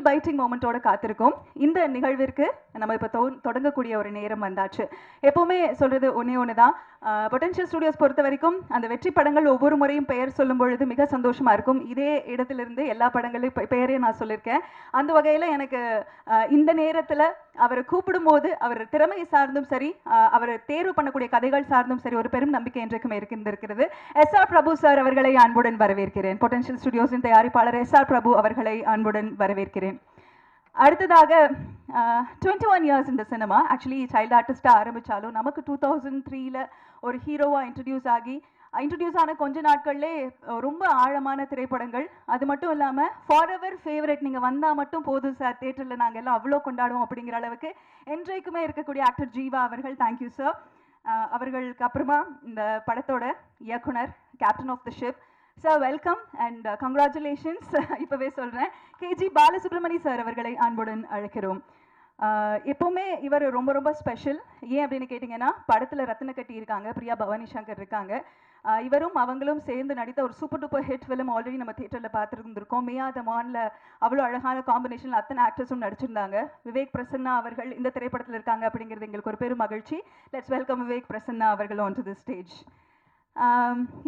Biting மொமெண்ட்டோட காத்திருக்கோம். இந்த நிகழ்விற்கு நம்ம இப்போ தொடங்கக்கூடிய ஒரு நேரம் வந்தாச்சு. எப்பவுமே சொல்றது ஒண்ணே ஒன்று தான். பொட்டன்ஷியல் ஸ்டுடியோஸ் பொறுத்த வரைக்கும் அந்த வெற்றி படங்கள் ஒவ்வொரு முறையும் பெயர் சொல்லும் பொழுது மிக சந்தோஷமா இருக்கும். இதே இடத்திலிருந்து எல்லா படங்களையும் பெயரையும் நான் சொல்லியிருக்கேன். அந்த வகையில் எனக்கு இந்த நேரத்தில் அவரை கூப்பிடும்போது அவர் திறமை சார்ந்தும் சரி, அவர் தேர்வு பண்ணக்கூடிய கதைகள் சார்ந்தும் சரி, ஒரு பெரும் நம்பிக்கை என்றைக்குமே இருக்கின்றது. எஸ்ஆர் பிரபு சார் அவர்களை அன்புடன் வரவேற்கிறேன். பொட்டன்ஷியல் ஸ்டுடியோஸின் தயாரிப்பாளர் எஸ்ஆர் பிரபு அவர்களை அன்புடன் வரவேற்கிறேன். அடுத்ததாக 21 இயர்ஸ் இந்த சினிமா. ஆக்சுவலி சைல்டு ஆர்டிஸ்டாக ஆரம்பித்தாலும் நமக்கு 2003ல் ஒரு ஹீரோவாக இன்ட்ரடியூஸ் ஆன கொஞ்ச நாட்கள்லே ரொம்ப ஆழமான திரைப்படங்கள். அது மட்டும் இல்லாமல் ஃபாரெவர் ஃபேவரட், நீங்கள் வந்தால் மட்டும் போதும் சார், தேட்டரில் நாங்கள் எல்லாம் அவ்வளோ கொண்டாடுவோம் அப்படிங்கிற அளவுக்கு என்றைக்குமே இருக்கக்கூடிய ஆக்டர் ஜீவா அவர்கள். Thank you sir. அவர்களுக்கு அப்புறமா இந்த படத்தோட இயக்குனர், captain of the ship sir, welcome and congratulations. இப்போவே சொல்கிறேன், கேஜி பாலசுப்ரமணி சார் அவர்களை அன்புடன் அழைக்கிறோம். எப்போவுமே இவர் ரொம்ப ரொம்ப ஸ்பெஷல். ஏன் அப்படின்னு கேட்டிங்கன்னா, படத்தில் ரத்ன கட்டி இருக்காங்க, பிரியா பவானி சங்கர் இருக்காங்க. இவரும் அவங்களும் சேர்ந்து நடித்த ஒரு super duper hit film already நம்ம தியேட்டரில் பார்த்துருந்துருக்கோம். மியா த மானில் அவ்வளோ அழகான காம்பினேஷனில் அத்தனை ஆக்டர்ஸும் நடிச்சிருந்தாங்க. விவேக் பிரசன்னா அவர்கள் இந்த திரைப்படத்தில் இருக்காங்க அப்படிங்கிறது எங்களுக்கு ஒரு பெரும் மகிழ்ச்சி. லெட்ஸ் வெல்கம் விவேக் பிரசன்னா அவர்கள் ஆன் டு தி ஸ்டேஜ்.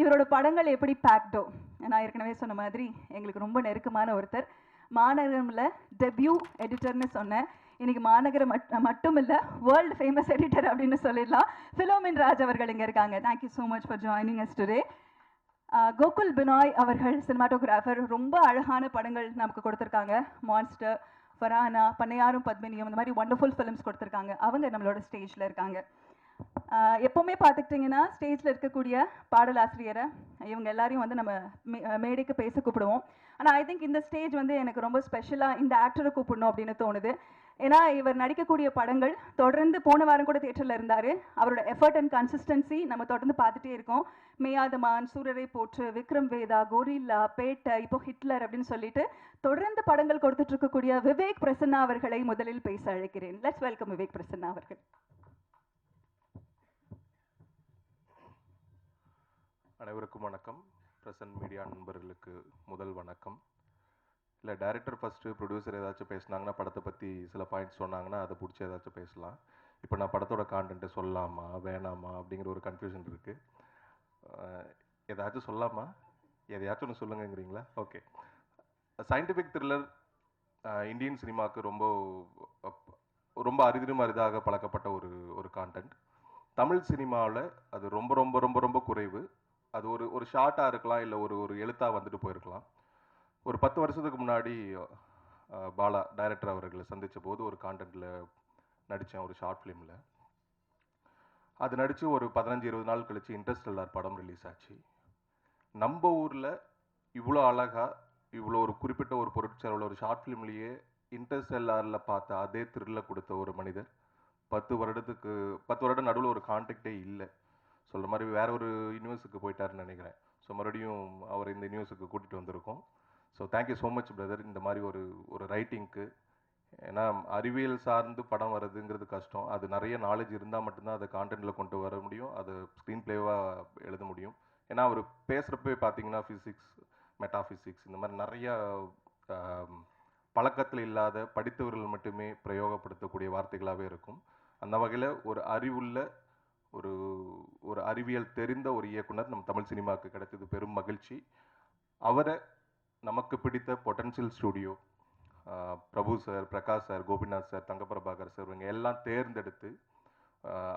இவரோட படங்கள் எப்படி பேக்டோ, நான் ஏற்கனவே சொன்ன மாதிரி எங்களுக்கு ரொம்ப நெருக்கமான ஒருத்தர். மாநகரமில் டெபியூ எடிட்டர்னு சொன்னேன். இன்னைக்கு மாநகரம் மட்டும் இல்லை, வேர்ல்டு ஃபேமஸ் எடிட்டர் அப்படின்னு சொல்லிடலாம். ஃபிலோமின் ராஜ் அவர்கள் இங்கே இருக்காங்க. Thank you so much for joining us today. Gokul Binoy அவர்கள் சினிமாட்டோகிராஃபர். ரொம்ப அழகான படங்கள் நமக்கு கொடுத்துருக்காங்க. மான்ஸ்டர், ஃபரானா, பண்ணையாரும் பத்மினியும், இந்த மாதிரி ஒண்டர்ஃபுல் ஃபிலிம்ஸ் கொடுத்துருக்காங்க. அவங்க நம்மளோட ஸ்டேஜில் இருக்காங்க. எப்போவுமே பார்த்துக்கிட்டிங்கன்னா ஸ்டேஜில் இருக்கக்கூடிய பாடலாசிரியரை இவங்க எல்லாரையும் வந்து நம்ம மேடைக்கு பேச கூப்பிடுவோம். ஆனால் ஐ திங்க் இந்த ஸ்டேஜ் வந்து எனக்கு ரொம்ப ஸ்பெஷலாக இந்த ஆக்டரை கூப்பிடணும் அப்படின்னு தோணுது. ஏன்னா இவர் நடிக்கக்கூடிய படங்கள் தொடர்ந்து, போன வாரம் கூட தியேட்டரில் இருந்தார். அவரோட எஃபர்ட் அண்ட் கன்சிஸ்டன்சி நம்ம தொடர்ந்து பார்த்துட்டே இருக்கோம். மேயாதமான், சூரரை போற்று, விக்ரம் வேதா, கோரில்லா, பேட்டை, இப்போ ஹிட்லர் அப்படின்னு சொல்லிட்டு தொடர்ந்து படங்கள் கொடுத்துட்டு இருக்கக்கூடிய விவேக் பிரசன்னா அவர்களை முதலில் பேச அழைக்கிறேன். லெட்ஸ் வெல்கம் விவேக் பிரசன்னா அவர்கள். அனைவருக்கும் வணக்கம். பிரசன்ட் மீடியா நண்பர்களுக்கு முதல் வணக்கம். இல்லை, டைரக்டர் ஃபஸ்ட்டு, ப்ரொடியூசர் ஏதாச்சும் பேசினாங்கன்னா, படத்தை பற்றி சில பாயிண்ட்ஸ் சொன்னாங்கன்னா அதை பிடிச்சி ஏதாச்சும் பேசலாம். இப்போ நான் படத்தோட கான்டென்ட்டை சொல்லலாமா வேணாமா அப்படிங்கிற ஒரு கன்ஃபியூஷன் இருக்குது. ஏதாச்சும் சொல்லலாமா, எதையாச்சும் ஒன்று சொல்லுங்கிறீங்களா? ஓகே. சயின்டிஃபிக் த்ரில்லர் இந்தியன் சினிமாவுக்கு ரொம்ப ரொம்ப அரிதிலும் அரிதாக பழக்கப்பட்ட ஒரு கான்டென்ட். தமிழ் சினிமாவில் அது ரொம்ப ரொம்ப ரொம்ப ரொம்ப குறைவு. அது ஒரு ஷார்ட்டாக இருக்கலாம், இல்லை ஒரு எழுத்தாக வந்துட்டு போயிருக்கலாம். ஒரு 10 வருஷத்துக்கு முன்னாடி பாலா டைரக்டர் அவர்களை சந்தித்த போது ஒரு கான்டென்ட்டில் நடித்தேன், ஒரு ஷார்ட் ஃபிலிமில். அது நடித்து ஒரு 15-20 நாள் கழித்து இன்டர்ஸ்டெல்லார் படம் ரிலீஸ் ஆச்சு. நம்ம ஊரில் இவ்வளோ அழகாக, இவ்வளோ ஒரு குறிப்பிட்ட ஒரு பொருட்செலவில் ஒரு ஷார்ட் ஃபிலிம்லேயே இன்டர்ஸ்டெல்லாரில் பார்த்த அதே த்ரில்லை கொடுத்த ஒரு மனிதர் 10 வருடம் நடுவில் ஒரு கான்டாக்டே இல்லை. சொல்கிற மாதிரி வேற ஒரு யூனிவர்ஸுக்கு போயிட்டாருன்னு நினைக்கிறேன். ஸோ மறுபடியும் அவர் இந்த யூனிவர்ஸுக்கு கூட்டிகிட்டு வந்திருக்கோம். So thank you so much brother, இந்த மாதிரி ஒரு ரைட்டிங்க்கு. ஏன்னா அறிவியல் சார்ந்து படம் வர்றதுங்கிறது கஷ்டம். அது நிறைய நாலேஜ் இருந்தால் மட்டும்தான் அதை கான்டென்ட்டில் கொண்டு வர முடியும், அதை ஸ்க்ரீன் பிளேவாக எழுத முடியும். ஏன்னா அவர் பேசுகிறப்பே பார்த்தீங்கன்னா ஃபிசிக்ஸ், மெட்டாஃபிசிக்ஸ், இந்த மாதிரி நிறையா பழக்கத்தில் இல்லாத படித்தவர்கள் மட்டுமே பிரயோகப்படுத்தக்கூடிய வார்த்தைகளாகவே இருக்கும். அந்த வகையில் ஒரு அறிவுள்ள ஒரு அறிவியல் தெரிந்த ஒரு இயக்குனர் நம் தமிழ் சினிமாவுக்கு கிடைத்தது பெரும் மகிழ்ச்சி. அவரை நமக்கு பிடித்த potential studio, Prabhu sir, Prakash sir, Gopinath sir, Thangaprabhakar sir, இவங்க எல்லாம் தேர்ந்தெடுத்து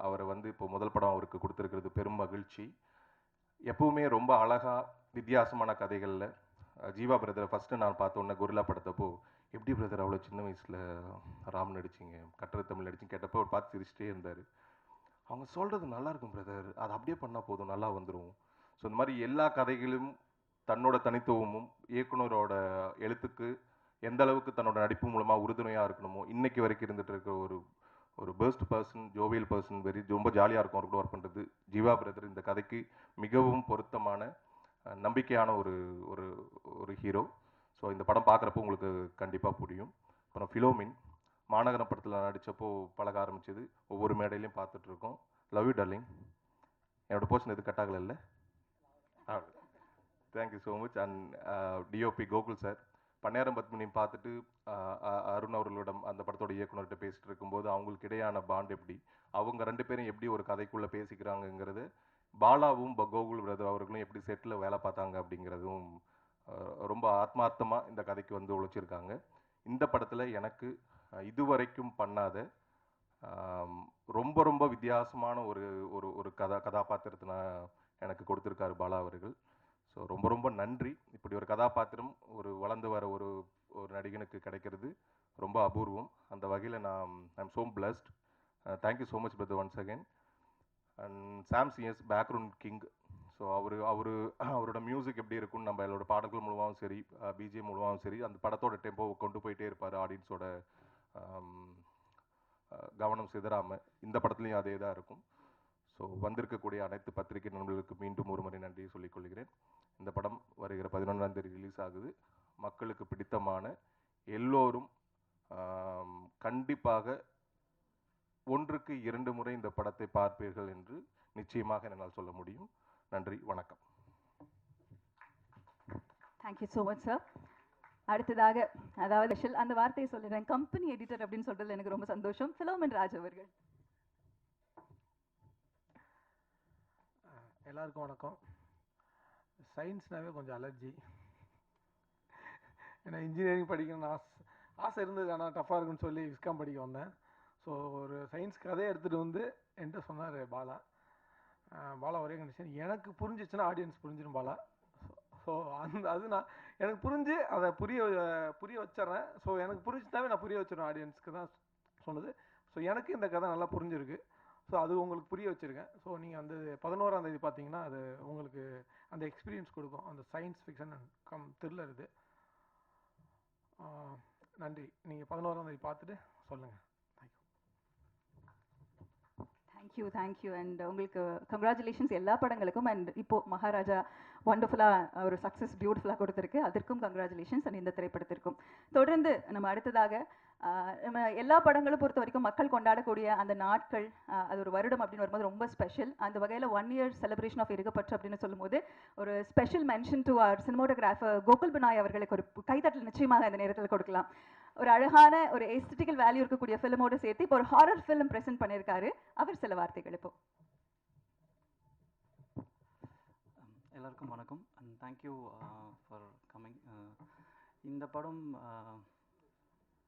அவரை வந்து இப்போ முதல் படம் அவருக்கு கொடுத்துருக்கிறது பெரும் மகிழ்ச்சி. எப்பவுமே ரொம்ப அழகாக வித்தியாசமான கதைகளில் ஜீவா பிரதரை ஃபஸ்ட்டு நான் பார்த்தோன்னே கொரில்லா படத்தப்போ, எப்படி பிரதர் அவ்வளோ சின்ன வயசில் ராம் நடிச்சிங்க, கட்டுரை தமிழ் நடிச்சிங்க கேட்டப்போ அவர் பார்த்து சிரிச்சிட்டே இருந்தார். அவங்க சொல்கிறது நல்லா இருக்கும் பிரதர், அது அப்படியே பண்ணால் போதும், நல்லா வந்துடும். ஸோ இந்த மாதிரி எல்லா கதைகளும் தன்னோட தனித்துவமும் இயக்குனரோட எழுத்துக்கு எந்த அளவுக்கு தன்னோட நடிப்பு மூலமாக உறுதுணையாக இருக்கணுமோ, இன்னைக்கு வரைக்கும் இருந்துகிட்டு இருக்க ஒரு பெஸ்ட் பர்சன், ஜோவியல் பர்சன், ரொம்ப ஜாலியாக இருக்கும் அவர் கூட ஒர்க் பண்ணுறது. ஜீவா பிரதர் இந்த கதைக்கு மிகவும் பொருத்தமான நம்பிக்கையான ஒரு ஹீரோ. ஸோ இந்த படம் பார்க்குறப்போ உங்களுக்கு கண்டிப்பாக புரியும். அப்புறம் ஃபிலோமின் மாநகரம் படத்தில் நடித்தப்போ பழக ஆரம்பிச்சது, ஒவ்வொரு மேடையிலையும் பார்த்துட்ருக்கோம். Love you darling. என்னோட போர்ஷன் எது கட் ஆகலை? Thank you so much. And DOP Gokul sir, Pannaiyarum Padminiyum பார்த்துட்டு அருண் அவர்களிடம் அந்த படத்தோட இயக்குனர்கிட்ட பேசிட்டு இருக்கும்போது அவங்களுக்கு இடையான பாண்ட் எப்படி, அவங்க 2 பேரும் எப்படி ஒரு கதைக்குள்ளே பேசிக்கிறாங்கங்கிறது, பாலாவும் கோகுல் பிரதர் அவர்களும் எப்படி செட்டில் வேலை பார்த்தாங்க அப்படிங்கிறதும் ரொம்ப ஆத்மார்த்தமாக இந்த கதைக்கு வந்து உழைச்சிருக்காங்க. இந்த படத்தில் எனக்கு இதுவரைக்கும் பண்ணாத ரொம்ப ரொம்ப வித்தியாசமான ஒரு ஒரு ஒரு கதாபாத்திரத்தை எனக்கு கொடுத்துருக்காரு பாலா அவர்கள். ஸோ ரொம்ப ரொம்ப நன்றி. இப்படி ஒரு கதாபாத்திரம் ஒரு வளர்ந்து வர ஒரு ஒரு நடிகனுக்கு கிடைக்கிறது ரொம்ப அபூர்வம். அந்த வகையில் I am so blessed. Thank you so much brother once again. And Sam CS background king. So அவரோட மியூசிக் எப்படி இருக்கும்னு நம்ம அவரோட பாடல்கள் மூலமாகவும் சரி, பிஜிஎம் மூலமாகவும் சரி, அந்த படத்தோட டெம்போவை கொண்டு போயிட்டே இருப்பார். ஆடியன்ஸோட கவனம் சிதறாமல் இந்த படத்துலையும் அதே தான் இருக்கும். ஸோ வந்திருக்கக்கூடிய அனைத்து பத்திரிகை நண்பர்களுக்கு மீண்டும் ஒரு முறை நன்றியை சொல்லிக் கொள்கிறேன். இந்த படம் வருகிற 11ஆம் தேதி ரிலீஸ் ஆகுது. மக்களுக்கு பிடித்தமான எல்லோரும் கண்டிப்பாக 1க்கு 2 முறை இந்த படத்தை பார்ப்பீர்கள் என்று நிச்சயமாக என்னால் சொல்ல முடியும். நன்றி, வணக்கம். Thank you so much sir. அடுத்ததாக அதாவது அந்த வார்த்தையை சொல்லிடுறேன், கம்பெனி எடிட்டர் அப்படின்னு சொல்றதுல எனக்கு ரொம்ப சந்தோஷம். ஃபிலோமின் ராஜ் அவர்கள். எல்லாருக்கும் வணக்கம். சயின்ஸ்னாவே கொஞ்சம் அலர்ஜி. ஏன்னா இன்ஜினியரிங் படிக்கணும்னு ஆசை இருந்தது, ஆனால் டஃப்பாக இருக்குன்னு சொல்லி விஸ்காம் படிக்க வந்தேன். ஸோ ஒரு சயின்ஸ் கதையை எடுத்துகிட்டு வந்து என்கிட்ட சொன்னார் பாலா. ஒரே கண்டிஷன், எனக்கு புரிஞ்சிச்சுன்னா ஆடியன்ஸ் புரிஞ்சிடும் பாலா. ஸோ அது நான் எனக்கு புரிஞ்சு அதை புரிய வச்சிட்றேன். ஸோ எனக்கு புரிஞ்சுட்டாவே நான் புரிய வச்சிடுவேன் ஆடியன்ஸ்க்கு தான் சொன்னது. ஸோ எனக்கு இந்த கதை நல்லா புரிஞ்சிருக்கு. ஸோ அது உங்களுக்கு புரிய வச்சுருக்கேன். ஸோ நீங்கள் வந்து 11ஆம் தேதி பார்த்தீங்கன்னா அது உங்களுக்கு அந்த எக்ஸ்பீரியன்ஸ் கொடுக்கும். அந்த சயின்ஸ் ஃபிக்ஷன் கம் த்ரில்லர் இது. நன்றி. நீங்கள் 11ஆம் தேதி பார்த்துட்டு சொல்லுங்கள். தேங்க்யூ அண்ட் உங்களுக்கு கங்க்ராச்சுலேஷன்ஸ் எல்லா படங்களுக்கும். அண்ட் இப்போது மகாராஜா வண்டர்ஃபுல்லாக ஒரு சக்ஸஸ் பியூட்டிஃபுல்லாக கொடுத்துருக்கு, அதற்கும் கங்க்ராச்சுலேஷன்ஸ். அண்ட் இந்த திரைப்படத்திற்கும் தொடர்ந்து நம்ம அடுத்ததாக நம்ம எல்லா படங்களும் பொறுத்த வரைக்கும் மக்கள் கொண்டாடக்கூடிய அந்த நாட்கள், அது ஒரு வருடம் அப்படின்னு வரும்போது ரொம்ப ஸ்பெஷல். அந்த வகையில் 1 year செலிப்ரேஷன் ஆஃப் இருக்கப்பற்று அப்படின்னு சொல்லும்போது ஒரு ஸ்பெஷல் மென்ஷன் டு அவர் சினிமோட்டோகிராஃபர் கோகுல் பினாய் அவர்களுக்கு ஒரு கைத்தட்டல் நிச்சயமாக இந்த நேரத்தில் கொடுக்கலாம். ஒரு அழகான ஒரு எஸ்தட்டிக்கல் வேல்யூ இருக்கக்கூடிய ஃபிலிமோடு சேர்த்து இப்போ ஒரு ஹாரர் ஃபிலிம் பிரசன்ட் பண்ணியிருக்காரு. அவர் சில வார்த்தைகள் இப்போ. எல்லாருக்கும் வணக்கம் அண்ட் தேங்க்யூ ஃபார் கம்மிங். இந்த படம்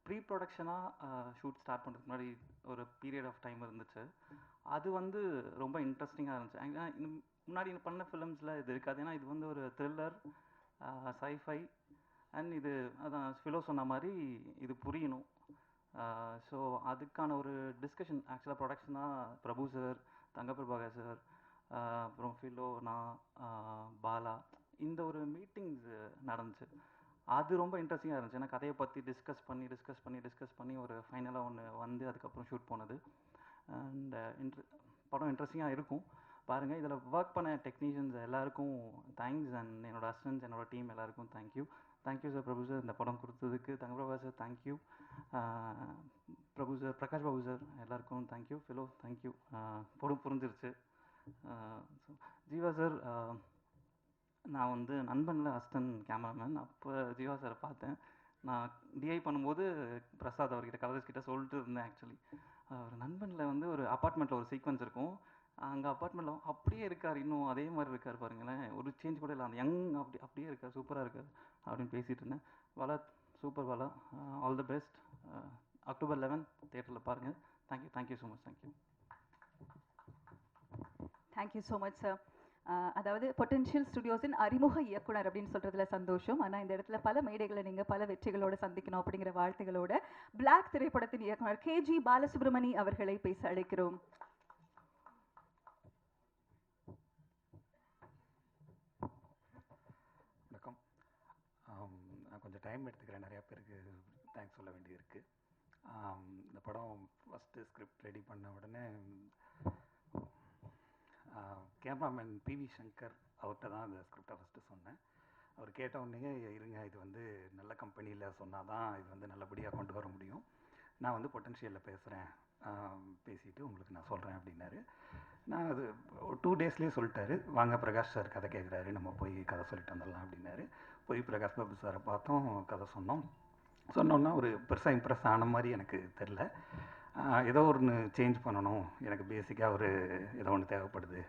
ப்ரீ ப்ரொடக்ஷனாக ஷூட் ஸ்டார்ட் பண்ணுறதுக்கு முன்னாடி ஒரு பீரியட் ஆஃப் டைம் இருந்துச்சு. அது வந்து ரொம்ப இன்ட்ரெஸ்டிங்காக இருந்துச்சு. ஏன்னா முன்னாடி பண்ண ஃபிலிம்ஸில் இது இருக்காது. ஏன்னா இது வந்து ஒரு த்ரில்லர், சைஃபை அண்ட் இது அதான் ஃபிலோ சொன்ன மாதிரி இது புரியணும். ஸோ அதுக்கான ஒரு டிஸ்கஷன் ஆக்சுவலாக ப்ரொடக்ஷனாக பிரபு சார், தங்கப்பிரபாகர் சார், அப்புறம் ஃபிலோ, நான், பாலா, இந்த ஒரு மீட்டிங்ஸ் நடந்துச்சு. அது ரொம்ப இன்ட்ரெஸ்டிங்காக இருந்துச்சு. ஏன்னா கதையை பற்றி டிஸ்கஸ் பண்ணி ஒரு ஃபைனலாக ஒன்று வந்து அதுக்கப்புறம் ஷூட் போனது. அண்ட் படம் இன்ட்ரெஸ்டிங்காக இருக்கும், பாருங்கள். இதில் ஒர்க் பண்ண டெக்னீஷியன்ஸ் எல்லாருக்கும் தேங்க்ஸ். அண்ட் என்னோடய அசிஸ்டன்ஸ், என்னோடய டீம் எல்லாருக்கும் தேங்க்யூ சார். பிரபு சார் இந்த படம் கொடுத்ததுக்கு. தங்கப்பிரபா சார் தேங்க்யூ. பிரபு சார், பிரகாஷ் பாபு சார் எல்லாருக்கும் தேங்க்யூ. Philo thank you. படம் புரிஞ்சிருச்சு. ஸோ ஜீவா சார், நான் வந்து நண்பனில் அசிஸ்டன்ட் கேமராமேன். அப்போ ஜீவா சாரை பார்த்தேன். நான் டிஐ பண்ணும்போது பிரசாத் அவர்கிட்ட, கலர்ஸ்கிட்ட சொல்லிட்டு இருந்தேன். ஆக்சுவலி ஒரு நண்பனில் வந்து ஒரு அப்பார்ட்மெண்ட்டில் ஒரு சீக்வன்ஸ் இருக்கும். அங்கே அப்பார்ட்மெண்ட்டில் அப்படியே இருக்கார், இன்னும் அதே மாதிரி இருக்கார் பாருங்களேன், ஒரு சேஞ்ச் கூட இல்லை, அந்த யங் அப்படியே இருக்கார், சூப்பராக இருக்கார் அப்படின்னு பேசிகிட்டு இருந்தேன். Bala super Bala, all the best. October 11 தியேட்டரில் பாருங்கள். Thank you so much. Thank you so much sir. அதாவது பொட்டன்ஷியல் ஸ்டுடியோஸின் அறிமுக இயக்குனர் அப்படின்னு சொல்கிறதுல சந்தோஷம். ஆனால் இந்த இடத்துல பல மேடைகளை நீங்கள் பல வெற்றிகளோடு சந்திக்கணும் அப்படிங்கிற வாழ்த்துகளோட பிளாக் திரைப்படத்தின் இயக்குனர் KG பாலசுப்ரமணி அவர்களை பேச அழைக்கிறோம். வணக்கம். நான் கொஞ்சம் டைம் எடுத்துக்கிறேன், நிறையா பேருக்கு தேங்க்ஸ் சொல்ல வேண்டியிருக்கு. இந்த படம் ஃபஸ்ட்டு ஸ்கிரிப்ட் ரெடி பண்ண உடனே கேமராமேன் PV சங்கர் அவர்கிட்ட தான் அந்த ஸ்கிரிப்டை ஃபஸ்ட்டு சொன்னேன். அவர் கேட்ட உடனே, இருங்க இது வந்து நல்ல கம்பெனியில் சொன்னால் தான் இது வந்து நல்லபடியாக கொண்டு வர முடியும், நான் வந்து பொட்டன்ஷியலில் பேசுகிறேன், பேசிவிட்டு உங்களுக்கு நான் சொல்கிறேன் அப்படின்னாரு. நான் அது 2 daysலேயே சொல்லிட்டாரு. வாங்க பிரகாஷ் சார் கதை கேட்குறாரு, நம்ம போய் கதை சொல்லிட்டு வந்துடலாம் அப்படின்னாரு. போய் பிரகாஷ் பாபு சாரை பார்த்தோம், கதை சொன்னோம். சொன்னோன்னா ஒரு பெருசாக இம்ப்ரெஸ் ஆன மாதிரி எனக்கு தெரில. ஏதோ ஒன்று சேஞ்ச் பண்ணணும், எனக்கு பேசிக்காக ஒரு ஏதோ ஒன்று தேவைப்படுது,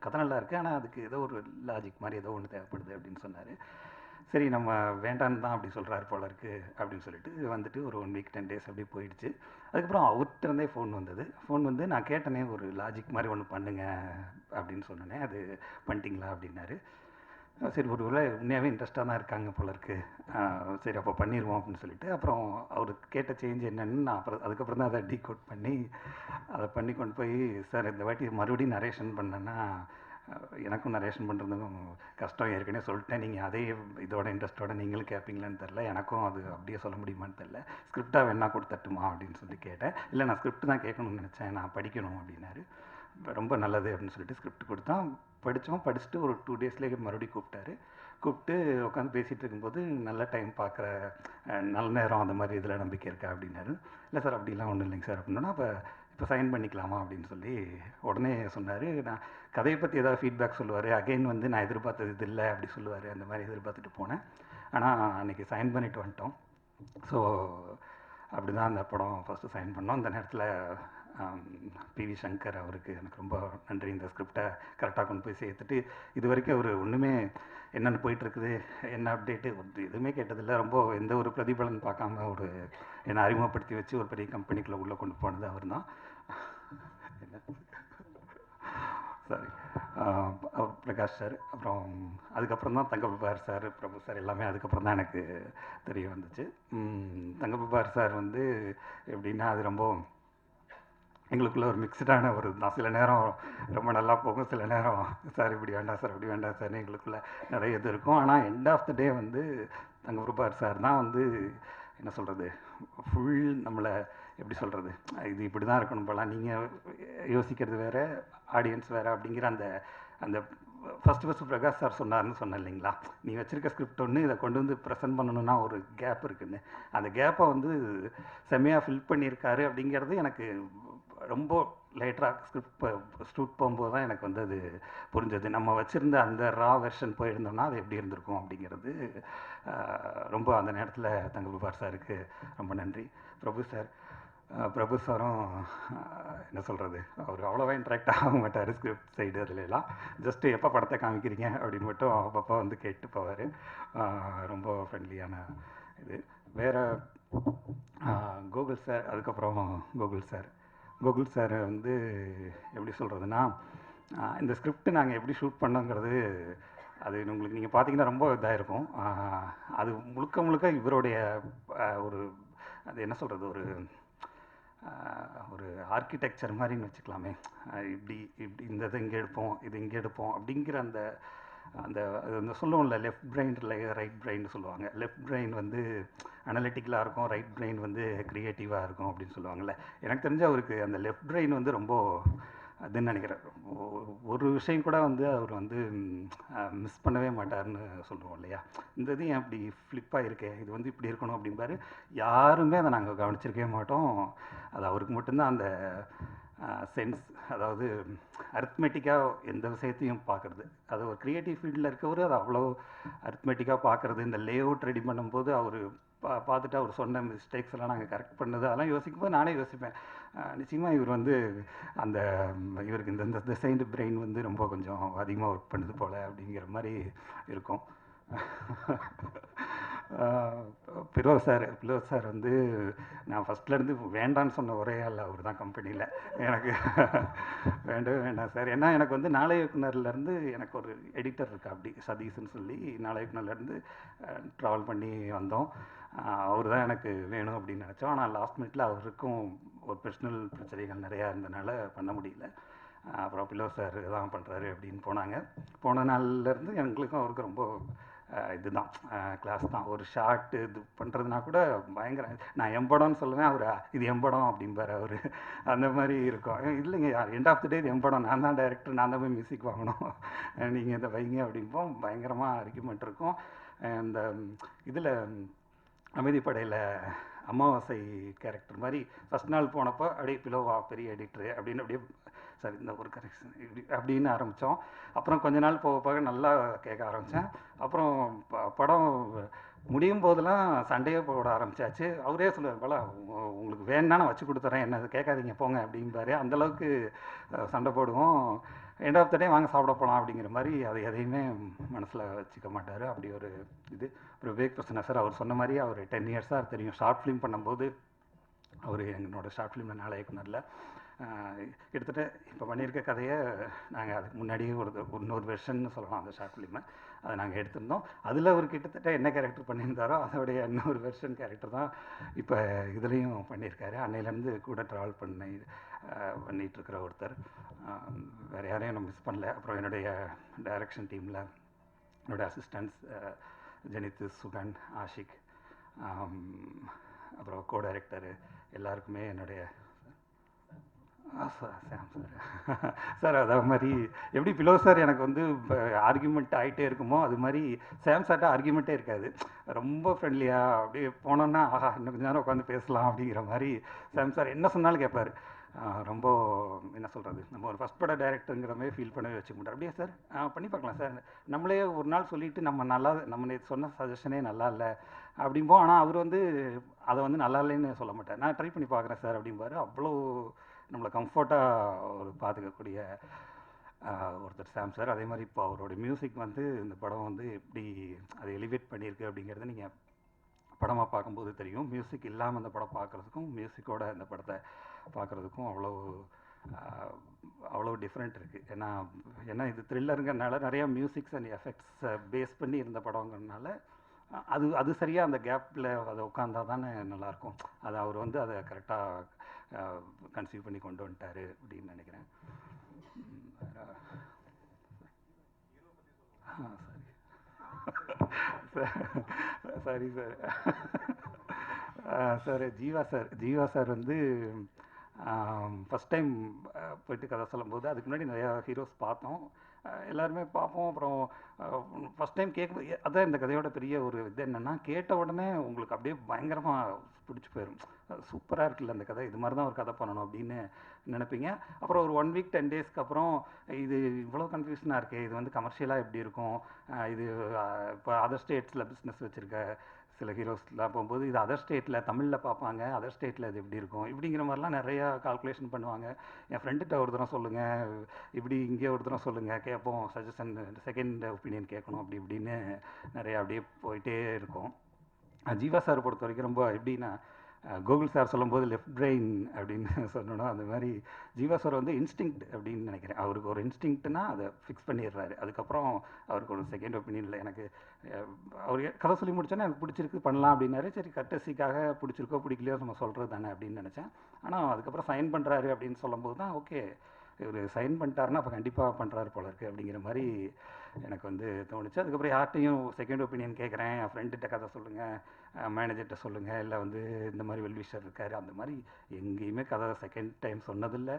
கதை நல்லா இருக்குது ஆனால் அதுக்கு ஏதோ ஒரு லாஜிக் மாதிரி ஏதோ ஒன்று தேவைப்படுது அப்படின்னு சொன்னார். சரி நம்ம வேண்டான்னு தான் அப்படி சொல்கிறாரு போல இருக்குது அப்படின்னு சொல்லிட்டு வந்துட்டு ஒரு 1 வீக் 10 டேஸ் அப்படியே போயிடுச்சு. அதுக்கப்புறம் அவர்கிட்ட இருந்தே ஃபோன் வந்தது. ஃபோன் வந்து நான் கேட்டனே ஒரு லாஜிக் மாதிரி ஒன்று பண்ணுங்க அப்படின்னு சொன்னேனே, அது பண்ணிட்டீங்களா அப்படின்னாரு. சரி ஒரு வேளை உண்மையாகவே இன்ட்ரெஸ்டாக தான் இருக்காங்க போல இருக்குது, சரி அப்போ பண்ணிடுவோம் அப்படின்னு சொல்லிட்டு அப்புறம் அவர் கேட்ட சேஞ்ச் என்னன்னு நான் அதுக்கப்புறம் தான் அதை டீகோட் பண்ணி அதை பண்ணி கொண்டு போய், சார் இந்த வாட்டி மறுபடியும் நரேஷன் பண்ணேன்னா எனக்கும் நரேஷன் பண்ணுறதுக்கும் கஷ்டம், ஏற்கனவே சொல்லிட்டேன், நீங்கள் அதே இதோட இன்ட்ரெஸ்ட்டோட நீங்களும் கேட்பீங்களான்னு தெரில, எனக்கும் அது அப்படியே சொல்ல முடியுமான்னு தெரில, ஸ்கிரிப்டாக வேணா கொடுத்தட்டுமா அப்படின்னு சொல்லி கேட்டேன். இல்லை நான் ஸ்கிரிப்ட் தான் கேட்கணும்னு நினச்சேன், நான் படிக்கணும் அப்படின்னாரு. ரொம்ப நல்லது அப்படின்னு சொல்லிட்டு ஸ்கிரிப்ட் கொடுத்தோம், படிச்சுட்டு ஒரு 2 டேஸ்லேயே மறுபடியும் கூப்பிட்டு உட்காந்து பேசிகிட்டு இருக்கும்போது நல்ல டைம் பார்க்குற நல்ல நேரம் அந்த மாதிரி இதில் நம்பிக்கை இருக்கா அப்படின்னாரு. இல்லை சார் அப்படிலாம் ஒன்றும் இல்லைங்க சார் அப்படின்னா, இப்போ சைன் பண்ணிக்கலாமா அப்படின்னு சொல்லி உடனே சொன்னார். நான் கதையை பற்றி ஏதாவது ஃபீட்பேக் சொல்லுவார், அகைன் வந்து நான் எதிர்பார்த்தது இது இல்லை அப்படி சொல்லுவார், அந்த மாதிரி எதிர்பார்த்துட்டு போனேன். ஆனால் அன்றைக்கி சைன் பண்ணிட்டு வந்துட்டோம். ஸோ அப்படி தான் அந்த படம் ஃபஸ்ட்டு சைன் பண்ணோம். அந்த நேரத்தில் பிவி சங்கர் அவருக்கு எனக்கு ரொம்ப நன்றி, இந்த ஸ்கிரிப்டை கரெக்டாக கொண்டு போய் சேர்த்துட்டு இது வரைக்கும் அவர் ஒன்றுமே என்னென்னு போயிட்டுருக்குது, என்ன அப்டேட்டு எதுவுமே கேட்டதில்லை. ரொம்ப எந்த ஒரு பிரதிபலன் பார்க்காம ஒரு என்னை அறிமுகப்படுத்தி வச்சு ஒரு பெரிய கம்பெனிக்குள்ளே உள்ளே கொண்டு போனது அவர் தான். Sorry Prakash sir. அப்புறம் அதுக்கப்புறம் தான் தங்கபார் சார், பிரபு சார் எல்லாமே அதுக்கப்புறம் தான் எனக்கு தெரிய வந்துச்சு. தங்கபார் சார் வந்து எப்படின்னா அது ரொம்ப எங்களுக்குள்ள ஒரு மிக்சடான ஒரு தான். சில நேரம் ரொம்ப நல்லா போகும், சில நேரம் சார் இப்படி வேண்டாம் சார் அப்படி வேண்டாம் சார்னு எங்களுக்குள்ள நிறைய இது இருக்கும். ஆனால் எண்ட் ஆஃப் த டே வந்து தங்கபார் சார் தான் வந்து என்ன சொல்கிறது, ஃபுல் நம்மளை எப்படி சொல்கிறது, இது இப்படி தான் இருக்கணும் போல, நீங்கள் யோசிக்கிறது வேறு ஆடியன்ஸ் வேறு அப்படிங்கிற அந்த அந்த ஃபஸ்ட்டு பிரகாஷ் சார் சொன்னார்னு சொன்னேன் இல்லைங்களா, நீ வச்சுருக்க ஸ்கிரிப்ட் ஒன்று இதை கொண்டு வந்து ப்ரெசென்ட் பண்ணணுன்னா ஒரு கேப் இருக்குதுன்னு, அந்த கேப்பை வந்து செம்மையாக ஃபில் பண்ணியிருக்காரு அப்படிங்கிறது எனக்கு ரொம்ப லேட்டராக ஸ்கிரிப்ட் ஷூட் போகும்போது தான் எனக்கு வந்து அது புரிஞ்சது. நம்ம வச்சுருந்த அந்த ரா வெர்ஷன் போயிருந்தோம்னா அது எப்படி இருந்திருக்கும் அப்படிங்கிறது ரொம்ப அந்த நேரத்தில் தங்கபார் சாருக்கு ரொம்ப நன்றி. பிரபு சாரும் என்ன சொல்கிறது, அவர் அவ்வளோவா இன்ட்ராக்ட் ஆக மாட்டார் ஸ்கிரிப்ட் சைடு அதுலாம், ஜஸ்ட்டு எப்போ படத்தை காமிக்கிறீங்க அப்படின்னு மட்டும் அப்பப்போ வந்து கேட்டு போவார். ரொம்ப ஃப்ரெண்ட்லியான இது. வேறு கோகுல் சார், அதுக்கப்புறம் கோகுல் சார் வந்து எப்படி சொல்கிறதுனா, இந்த ஸ்கிரிப்ட் நாங்கள் எப்படி ஷூட் பண்ணோங்கிறது அது உங்களுக்கு நீங்கள் பார்த்தீங்கன்னா ரொம்ப இதாக இருக்கும். அது முழுக்க இவருடைய ஒரு அது என்ன சொல்கிறது, ஒரு ஆர்கிடெக்சர் மாதிரின்னு வச்சுக்கலாமே. இப்படி இந்த இதை இங்கே எடுப்போம், இது இங்கே எடுப்போம் அப்படிங்கிற அந்த அந்த அந்த சொல்லுவோம்ல, லெஃப்ட் பிரெயின் ரைட் பிரெயின் சொல்லுவாங்க. லெஃப்ட் பிரெயின் வந்து அனலிட்டிக்கலாக இருக்கும், ரைட் பிரெயின் வந்து க்ரியேட்டிவாக இருக்கும் அப்படின்னு சொல்லுவாங்கள்ல. எனக்கு தெரிஞ்ச அவருக்கு அந்த லெஃப்ட் பிரெயின் வந்து ரொம்ப அதுன்னு நினைக்கிறேன். ஒரு விஷயம் கூட வந்து அவர் வந்து மிஸ் பண்ணவே மாட்டார்னு சொல்லுவோம் இல்லையா. இந்த இது ஏன் அப்படி ஃப்ளிப்பாக இருக்கே, இது வந்து இப்படி இருக்கணும் அப்படிம்பாரு. யாருமே அதை நாங்கள் கவனிச்சிருக்கவே மாட்டோம். அது அவருக்கு மட்டும்தான் அந்த சென்ஸ், அதாவது அரித்மெட்டிக்காக எந்த விஷயத்தையும் பார்க்குறது. அது ஒரு க்ரியேட்டிவ் ஃபீல்டில் இருக்கவர் அது அவ்வளோ அரித்மெட்டிக்காக பார்க்குறது. இந்த லே அவுட் ரெடி பண்ணும்போது அவர் பார்த்துட்டு அவர் சொன்ன மிஸ்டேக்ஸ் எல்லாம் நாங்கள் கரெக்ட் பண்ணது அதெல்லாம் யோசிக்கும்போது நானே யோசிப்பேன், நிச்சயமாக இவர் வந்து அந்த இவருக்கு இந்த டிசைன்டு பிரெயின் வந்து ரொம்ப கொஞ்சம் அதிகமாக ஒர்க் பண்ணுது போல் அப்படிங்கிற மாதிரி இருக்கும். பிரோஸ் சார் வந்து நான் ஃபஸ்ட்லேருந்து வேண்டான்னு சொன்ன ஒரே ஆள் அவர் தான் கம்பெனியில். எனக்கு வேண்டவே வேண்டாம் சார், ஏன்னா எனக்கு வந்து நாளை இயக்குனர்லேருந்து எனக்கு ஒரு எடிட்டர் இருக்கா அப்படி சதீஷ்னு சொல்லி, நாளை இயக்குனர்லேருந்து ட்ராவல் பண்ணி வந்தோம். அவர் தான் எனக்கு வேணும் அப்படின்னு நினச்சோம். ஆனால் லாஸ்ட் மினிட்ல அவருக்கும் ஒரு பர்சனல் பிரச்சனைகள் நிறையா இருந்தனால பண்ண முடியல. அப்புறம் பிலோ சார் தான் பண்ணுறாரு அப்படின்னு போன நாள்லேருந்து எங்களுக்கும் அவருக்கு ரொம்ப இதுதான் கிளாஸ் தான். ஒரு ஷார்ட்டு இது பண்ணுறதுனா கூட பயங்கர, நான் எம்படம்னு சொல்லுவேன், அவர் இது எம்படம் அப்படிம்பார் அவர். அந்த மாதிரி இருக்கும். இல்லைங்க எண்ட் ஆஃப் த டே இது எம்படம், நான் தான் டைரக்டர், நான் தான் போய் மியூசிக் வாங்கணும், நீங்கள் இதை வைங்க அப்படிம்போம். பயங்கரமாக ஆர்கியூமெண்ட் இருக்கும். இந்த இதில் அமைதிப்படையில் அமாவாசை கேரக்டர் மாதிரி ஃபஸ்ட் நாள் போனப்போ அப்படியே பிலோவா பெரிய எடிட்ரு அப்படின்னு அப்படியே சரி இந்த ஒரு கரெக்ஷன் இப்படி அப்படின்னு ஆரம்பித்தோம். அப்புறம் கொஞ்ச நாள் போக போக நல்லா கேட்க ஆரம்பித்தேன். அப்புறம் படம் முடியும் போதெல்லாம் சண்டையே போட ஆரம்பிச்சாச்சு. அவரே சொல்லுவார், போல உங்களுக்கு வேணுன்னா நான் வச்சு கொடுத்துட்றேன், என்ன கேட்காதீங்க போங்க அப்படிம்பாரு. அந்தளவுக்கு சண்டை போடுவோம். எண்ட் ஆஃப் த டே வாங்க சாப்பிட போகலாம் அப்படிங்கிற மாதிரி அதை எதையுமே மனசில் வச்சுக்க மாட்டார். அப்படி ஒரு இது. அப்புறம் விவேக் பிரசன்னா சார், அவர் சொன்ன மாதிரி அவர் 10 இயர்ஸாக தெரியும். ஷார்ட் ஃபிலிம் பண்ணும்போது அவர் என்னோட ஷார்ட் ஃபிலிமில் நாளை இயக்குனரில் கிட்டத்தட்ட இப்போ பண்ணியிருக்க கதையை நாங்கள் அதுக்கு முன்னாடியே இன்னொரு வெர்ஷன் சொல்லலாம் அந்த ஷார்ட் ஃபிலிமை. அதை நாங்கள் எடுத்திருந்தோம். அதில் அவர் கிட்டத்தட்ட என்ன கேரக்டர் பண்ணியிருந்தாரோ அதோடைய இன்னொரு வெர்ஷன் கேரக்டர் தான் இப்போ இதுலேயும் பண்ணியிருக்காரு. அன்னையிலேருந்து கூட ட்ராவல் பண்ணிகிட்ருக்கிற ஒருத்தர். வேறு யாரையும் நான் மிஸ் பண்ணல. அப்புறம் என்னுடைய டைரக்ஷன் டீமில் என்னுடைய அசிஸ்டன்ட்ஸ் ஜெனித்து, சுகன், ஆஷிக், அப்புறம் கோ டைரக்டரு எல்லாருக்குமே என்னுடைய சாம் சார் அதே மாதிரி எப்படி பிலோ சார் எனக்கு வந்து ஆர்கியூமெண்ட் ஆகிட்டே இருக்குமோ அது மாதிரி சாம் சார்ட்ட ஆர்கியூமெண்ட்டே இருக்காது. ரொம்ப ஃப்ரெண்ட்லியாக அப்படியே போனோன்னா ஆஹா இன்னும் கொஞ்சம் நேரம் உட்காந்து பேசலாம் அப்படிங்கிற மாதிரி சாம் சார் என்ன சொன்னாலும் கேட்பார். ரொம்ப என்ன சொல்கிறது, நம்ம ஒரு ஃபஸ்ட் பட டைரக்டருங்கிற மாதிரி ஃபீல் பண்ணவே வச்சுக்க மாட்டார். அப்படியே சார் பண்ணி பார்க்கலாம் சார், நம்மளே ஒரு நாள் சொல்லிவிட்டு நம்ம நேற்று சொன்ன சஜஷனே நல்லா இல்லை அப்படிம்போம். ஆனால் அவர் வந்து அதை வந்து நல்லா இல்லைன்னு சொல்ல மாட்டார். நான் ட்ரை பண்ணி பார்க்குறேன் சார் அப்படிம்பாரு. அவ்வளோ நம்மளை கம்ஃபர்ட்டாக ஒரு பார்த்துக்கக்கூடிய ஒருத்தர் சாம் சார். அதே மாதிரி இப்போ அவரோட மியூசிக் வந்து இந்த படம் வந்து எப்படி அதை எலிவேட் பண்ணியிருக்கு அப்படிங்கிறத நீங்கள் படமாக பார்க்கும்போது தெரியும். மியூசிக் இல்லாமல் இந்த படம் பார்க்குறதுக்கும் மியூசிக்கோட இந்த படத்தை பார்க்குறதுக்கும் அவ்வளோ டிஃப்ரெண்ட் இருக்குது. ஏன்னா இது த்ரில்லருங்கிறனால நிறையா மியூசிக்ஸ் அண்ட் எஃபெக்ட்ஸை பேஸ் பண்ணி இருந்த படங்கிறதுனால அது சரியாக அந்த கேப்பில் அதை உட்காந்தா தானே நல்லாயிருக்கும். அதை அவர் வந்து அதை கரெக்டாக கன்சீவ் பண்ணி கொண்டு வந்துட்டார் அப்படின்னு நினைக்கிறேன். சரி சார். சார் ஜீவா சார் வந்து ஃபஸ்ட் டைம் போயிட்டு கதை சொல்லும்போது அதுக்கு முன்னாடி நிறையா ஹீரோஸ் பார்த்தோம், எல்லாருமே பார்ப்போம். அப்புறம் ஃபஸ்ட் டைம் கேட்கும்போது அதான் இந்த கதையோட பெரிய ஒரு இது என்னென்னா, கேட்ட உடனே உங்களுக்கு அப்படியே பயங்கரமாக பிடிச்சி போயிடும். சூப்பராக இருக்குல்ல அந்த கதை, இது மாதிரி தான் ஒரு கதை பண்ணணும் அப்படின்னு நினைப்பீங்க. அப்புறம் ஒரு 1 வீக் 10 டேஸ்க்கு அப்புறம் இது இவ்வளோ கன்ஃபியூஷனாக இருக்குது, இது வந்து கமர்ஷியலாக எப்படி இருக்கும், இது இப்போ அதர் ஸ்டேட்ஸில் பிஸ்னஸ் வச்சுருக்க சில ஹீரோஸ்லாம் போகும்போது இது அதர் ஸ்டேட்டில் தமிழில் பார்ப்பாங்க, அதர் ஸ்டேட்டில் இது எப்படி இருக்கும் இப்படிங்கிற மாதிரிலாம் நிறையா கால்குலேஷன் பண்ணுவாங்க. என் ஃப்ரெண்டுகிட்ட ஒரு தரம் சொல்லுங்கள், இப்படி இங்கே ஒரு தரம் சொல்லுங்கள், கேட்போம், சஜஷன் செகண்ட் ஒப்பீனியன் கேட்கணும் அப்படி இப்படின்னு நிறையா அப்படியே போயிட்டே இருக்கும். ஜீவா சார் பொறுத்த வரைக்கும் ரொம்ப எப்படின்னா, கோகுல் சார் சொல்லும்போது லெஃப்ட் பிரெயின் அப்படின்னு சொன்னோன்னா அந்த மாதிரி ஜீவா சார் வந்து இன்ஸ்டிங்க்ட் அப்படின்னு நினைக்கிறேன். அவருக்கு ஒரு இன்ஸ்டிங்க்ட்னா அதை ஃபிக்ஸ் பண்ணிடுறாரு. அதுக்கப்புறம் அவருக்கு ஒரு செகண்ட் ஒப்பீனியனில் எனக்கு அவர் கதை சொல்லி முடிச்சோன்னா எனக்கு பிடிச்சிருக்கு பண்ணலாம் அப்படின்னாரு. சரி கட்டசிக்காக பிடிச்சிருக்கோ பிடிக்கலையோ நம்ம சொல்கிறது தானே அப்படின்னு நினச்சேன். ஆனால் அதுக்கப்புறம் சைன் பண்ணுறாரு அப்படின்னு சொல்லும்போது தான் ஓகே இவர் சைன் பண்ணிட்டாருன்னா அப்போ கண்டிப்பாக பண்ணுறாரு போல இருக்குது அப்படிங்கிற மாதிரி எனக்கு வந்து தோணுச்சு. அதுக்கப்புறம் யார்கிட்டையும் செகண்ட் ஒப்பீனியன் கேட்குறேன், என் ஃப்ரெண்டுகிட்ட கதை சொல்லுங்கள், மேனேஜர்கிட்ட சொல்லுங்கள், இல்லை வந்து இந்த மாதிரி வெல்விஷர் இருக்கார், அந்த மாதிரி எங்கேயுமே கதை செகண்ட் டைம் சொன்னதில்லை.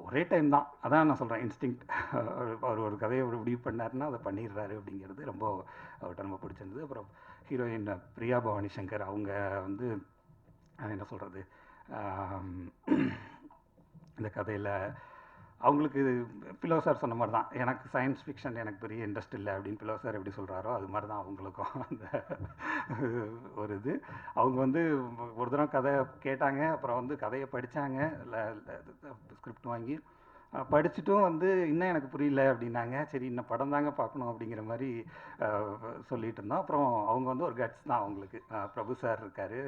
ஒரே டைம் தான். அதான் நான் சொல்கிறேன் இன்ஸ்டிங்க்ட். அவர் ஒரு கதையை ஒரு முடிவு பண்ணாருன்னா அதை பண்ணிடுறாரு அப்படிங்கிறது ரொம்ப அவர்கிட்ட ரொம்ப பிடிச்சிருந்தது. அப்புறம் ஹீரோயின் பிரியா பவானி சங்கர், அவங்க வந்து என்ன சொல்கிறது, இந்த கதையில் அவங்களுக்கு பிலோ சார் சொன்ன மாதிரி தான், எனக்கு சயின்ஸ் ஃபிக்ஷன் எனக்கு பெரிய இன்ட்ரெஸ்ட் இல்லை அப்படின்னு பிலோ சார் எப்படி சொல்கிறாரோ அது மாதிரி தான் அவங்களுக்கும் அந்த ஒரு இது. அவங்க வந்து ஒரு தடவை கதை கேட்டாங்க, அப்புறம் வந்து கதையை படித்தாங்க, ஸ்கிரிப்ட் வாங்கி படிச்சுட்டும் வந்து இன்னும் எனக்கு புரியல அப்படின்னாங்க. சரி இன்னும் படம் தாங்க பார்க்கணும் அப்படிங்கிற மாதிரி சொல்லிகிட்டு இருந்தோம். அப்புறம் அவங்க வந்து ஒரு கட்ஸ் தான் அவங்களுக்கு, பிரபு சார் இருக்கார்,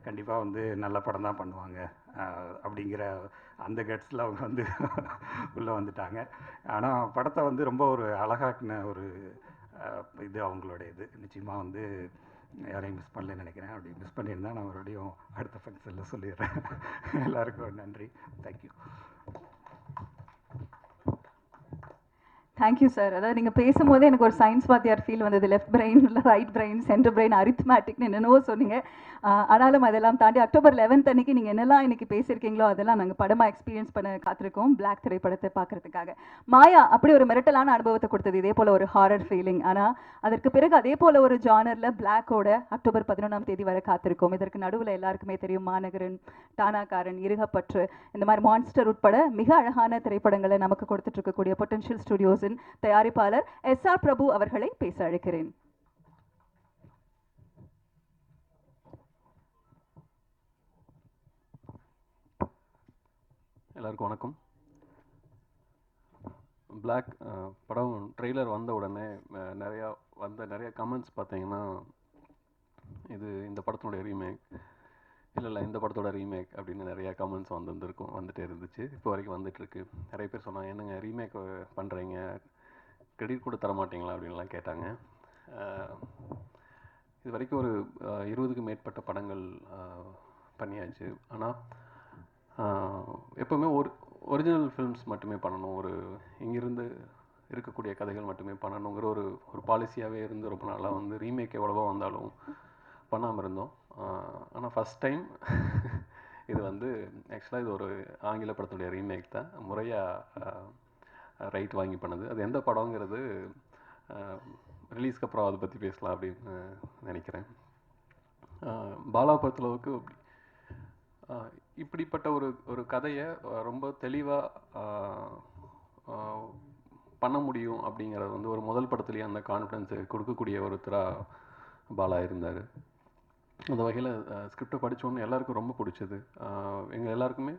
கண்டிப்பாக வந்து நல்ல படம் தான் பண்ணுவாங்க அப்படிங்கிற அந்த கட்ஸில் அவங்க வந்து உள்ளே வந்துட்டாங்க. ஆனால் படத்தை வந்து ரொம்ப ஒரு அழகாக்கின ஒரு இது அவங்களோட இது. நிச்சயமாக வந்து யாரையும் மிஸ் பண்ணலன்னு நினைக்கிறேன். அப்படி மிஸ் பண்ணியிருந்தா நான் மறுபடியும் அடுத்த ஃபங்க்ஷனில் சொல்லிடுறேன். எல்லாருக்கும் நன்றி, தேங்க்யூ. Thank you sir. அதாவது நீங்கள் பேசும்போதே எனக்கு ஒரு சயின்ஸ் வாத்தியார் ஃபீல் வந்தது. லெஃப்ட் பிரெயின் இல்லை ரைட் பிரெயின் சென்டர் பிரெயின் அரித்மேட்டிக்னு என்னென்னவோ சொன்னீங்க. ஆனாலும் அதெல்லாம் தாண்டி அக்டோபர் 11th அன்னைக்கு நீங்கள் என்னெல்லாம் இன்னைக்கு பேசியிருக்கீங்களோ அதெல்லாம் நாங்கள் படமாக எக்ஸ்பீரியன்ஸ் பண்ண காத்திருக்கோம் பிளாக் திரைப்படத்தை பார்க்கறதுக்காக. மாயா அப்படி ஒரு மிரட்டலான அனுபவத்தை கொடுத்தது, இதே போல் ஒரு ஹாரர் ஃபீலிங். ஆனால் அதற்கு பிறகு அதே போல் ஒரு ஜானரில் பிளாக்கோட அக்டோபர் 11ஆம் தேதி வரை காத்திருக்கோம். இதற்கு நடுவில் எல்லாருக்குமே தெரியும் மாநகரன், டானாக்காரன், இருகப்பற்று, இந்த மாதிரி மான்ஸ்டர் உட்பட மிக அழகான திரைப்படங்களை நமக்கு கொடுத்துட்டு இருக்கக்கூடிய பொட்டன்ஷியல் ஸ்டுடியோஸின் தயாரிப்பாளர் SR பிரபு அவர்களை பேச அழைக்கிறேன். எல்லாருக்கும் வணக்கம். பிளாக் படம் ட்ரெய்லர் வந்த உடனே நிறைய கமெண்ட்ஸ் பார்த்தீங்கன்னா, இது இந்த படத்தினுடைய ரீமேக், இல்லை இந்த படத்தோட ரீமேக் அப்படின்னு நிறையா கமெண்ட்ஸ் வந்துட்டே இருந்துச்சு. இப்போ வரைக்கும் வந்துட்டுருக்கு. நிறைய பேர் சொன்னாங்க, என்னங்க ரீமேக் பண்ணுறீங்க, கிரெடிட் கூட தர மாட்டிங்களா அப்படின்லாம் கேட்டாங்க. இது வரைக்கும் ஒரு 20க்கும் மேற்பட்ட படங்கள் பண்ணியாச்சு. ஆனால் எப்போவுமே ஒரிஜினல் ஃபில்ம்ஸ் மட்டுமே பண்ணணும், இங்கிருந்து இருக்கக்கூடிய கதைகள் மட்டுமே பண்ணணுங்கிற ஒரு பாலிசியாகவே இருந்து ரொம்ப நாளாக ரீமேக் எவ்வளவோ வந்தாலும் பண்ணாமல் இருந்தோம். ஆனால் ஃபஸ்ட் டைம் இது ஆக்சுவலாக இது ஒரு ஆங்கில படத்துடைய ரீமேக் தான், முறையாக ரைட் வாங்கி பண்ணது. அது எந்த படங்கிறது ரிலீஸ்க்கு அப்புறம் அதை பற்றி பேசலாம் அப்படின்னு நினைக்கிறேன். பாலா பொறுத்தளவுக்கு இப்படிப்பட்ட ஒரு கதையை ரொம்ப தெளிவாக பண்ண முடியும் அப்படிங்கிறது ஒரு முதல் படத்துலேயே அந்த கான்ஃபிடென்ஸை கொடுக்கக்கூடிய ஒருத்தராக பாலா இருந்தார். அந்த வகையில் ஸ்கிரிப்டை படித்தோன்னு எல்லாருக்கும் ரொம்ப பிடிச்சது. எங்கள் எல்லாருக்குமே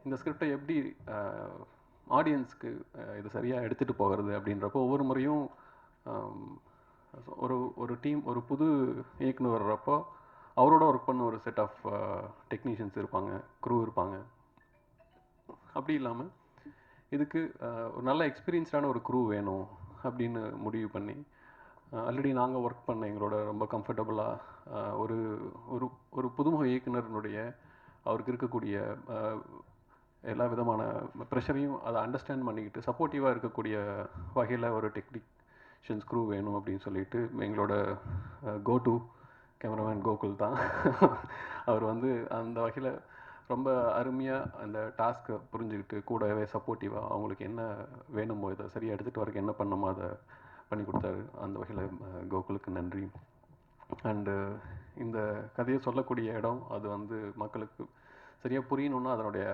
இந்த ஸ்கிரிப்டை எப்படி ஆடியன்ஸ்க்கு இது சரியாக எடுத்துகிட்டு போகிறது அப்படின்றப்போ ஒவ்வொரு முறையும் ஒரு டீம், ஒரு புது இயக்குனர் வர்றப்போ அவரோட ஒர்க் பண்ண ஒரு செட் ஆஃப் டெக்னீஷியன்ஸ் இருப்பாங்க, க்ரூ இருப்பாங்க. அப்படி இல்லாமல் இதுக்கு ஒரு நல்ல எக்ஸ்பீரியன்ஸ்டான ஒரு க்ரூ வேணும் அப்படின்னு முடிவு பண்ணி ஆல்ரெடி நாங்கள் ஒர்க் பண்ண எங்களோட ரொம்ப கம்ஃபர்டபுளாக ஒரு புதுமுக இயக்குனருடைய அவருக்கு இருக்கக்கூடிய எல்லா விதமான ப்ரெஷரையும் அதை அண்டர்ஸ்டாண்ட் பண்ணிக்கிட்டு சப்போர்ட்டிவாக இருக்கக்கூடிய வகையில் ஒரு டெக்னீஷியன்ஸ் க்ரூ வேணும் அப்படின்னு சொல்லிட்டு எங்களோட கோ டு கேமராமேன் கோகுல் தான். அவர் அந்த வகையில் ரொம்ப அருமையாக அந்த டாஸ்க்கை புரிஞ்சுக்கிட்டு கூடவே சப்போர்ட்டிவாக அவங்களுக்கு என்ன வேணுமோ இதை சரியாக எடுத்துகிட்டு வரக்கு என்ன பண்ணணுமோ அதை பண்ணி கொடுத்தாரு. அந்த வகையில் கோகுலுக்கு நன்றி. அண்டு இந்த கதையை சொல்லக்கூடிய இடம் அது மக்களுக்கு சரியாக புரியணுன்னா அதனுடைய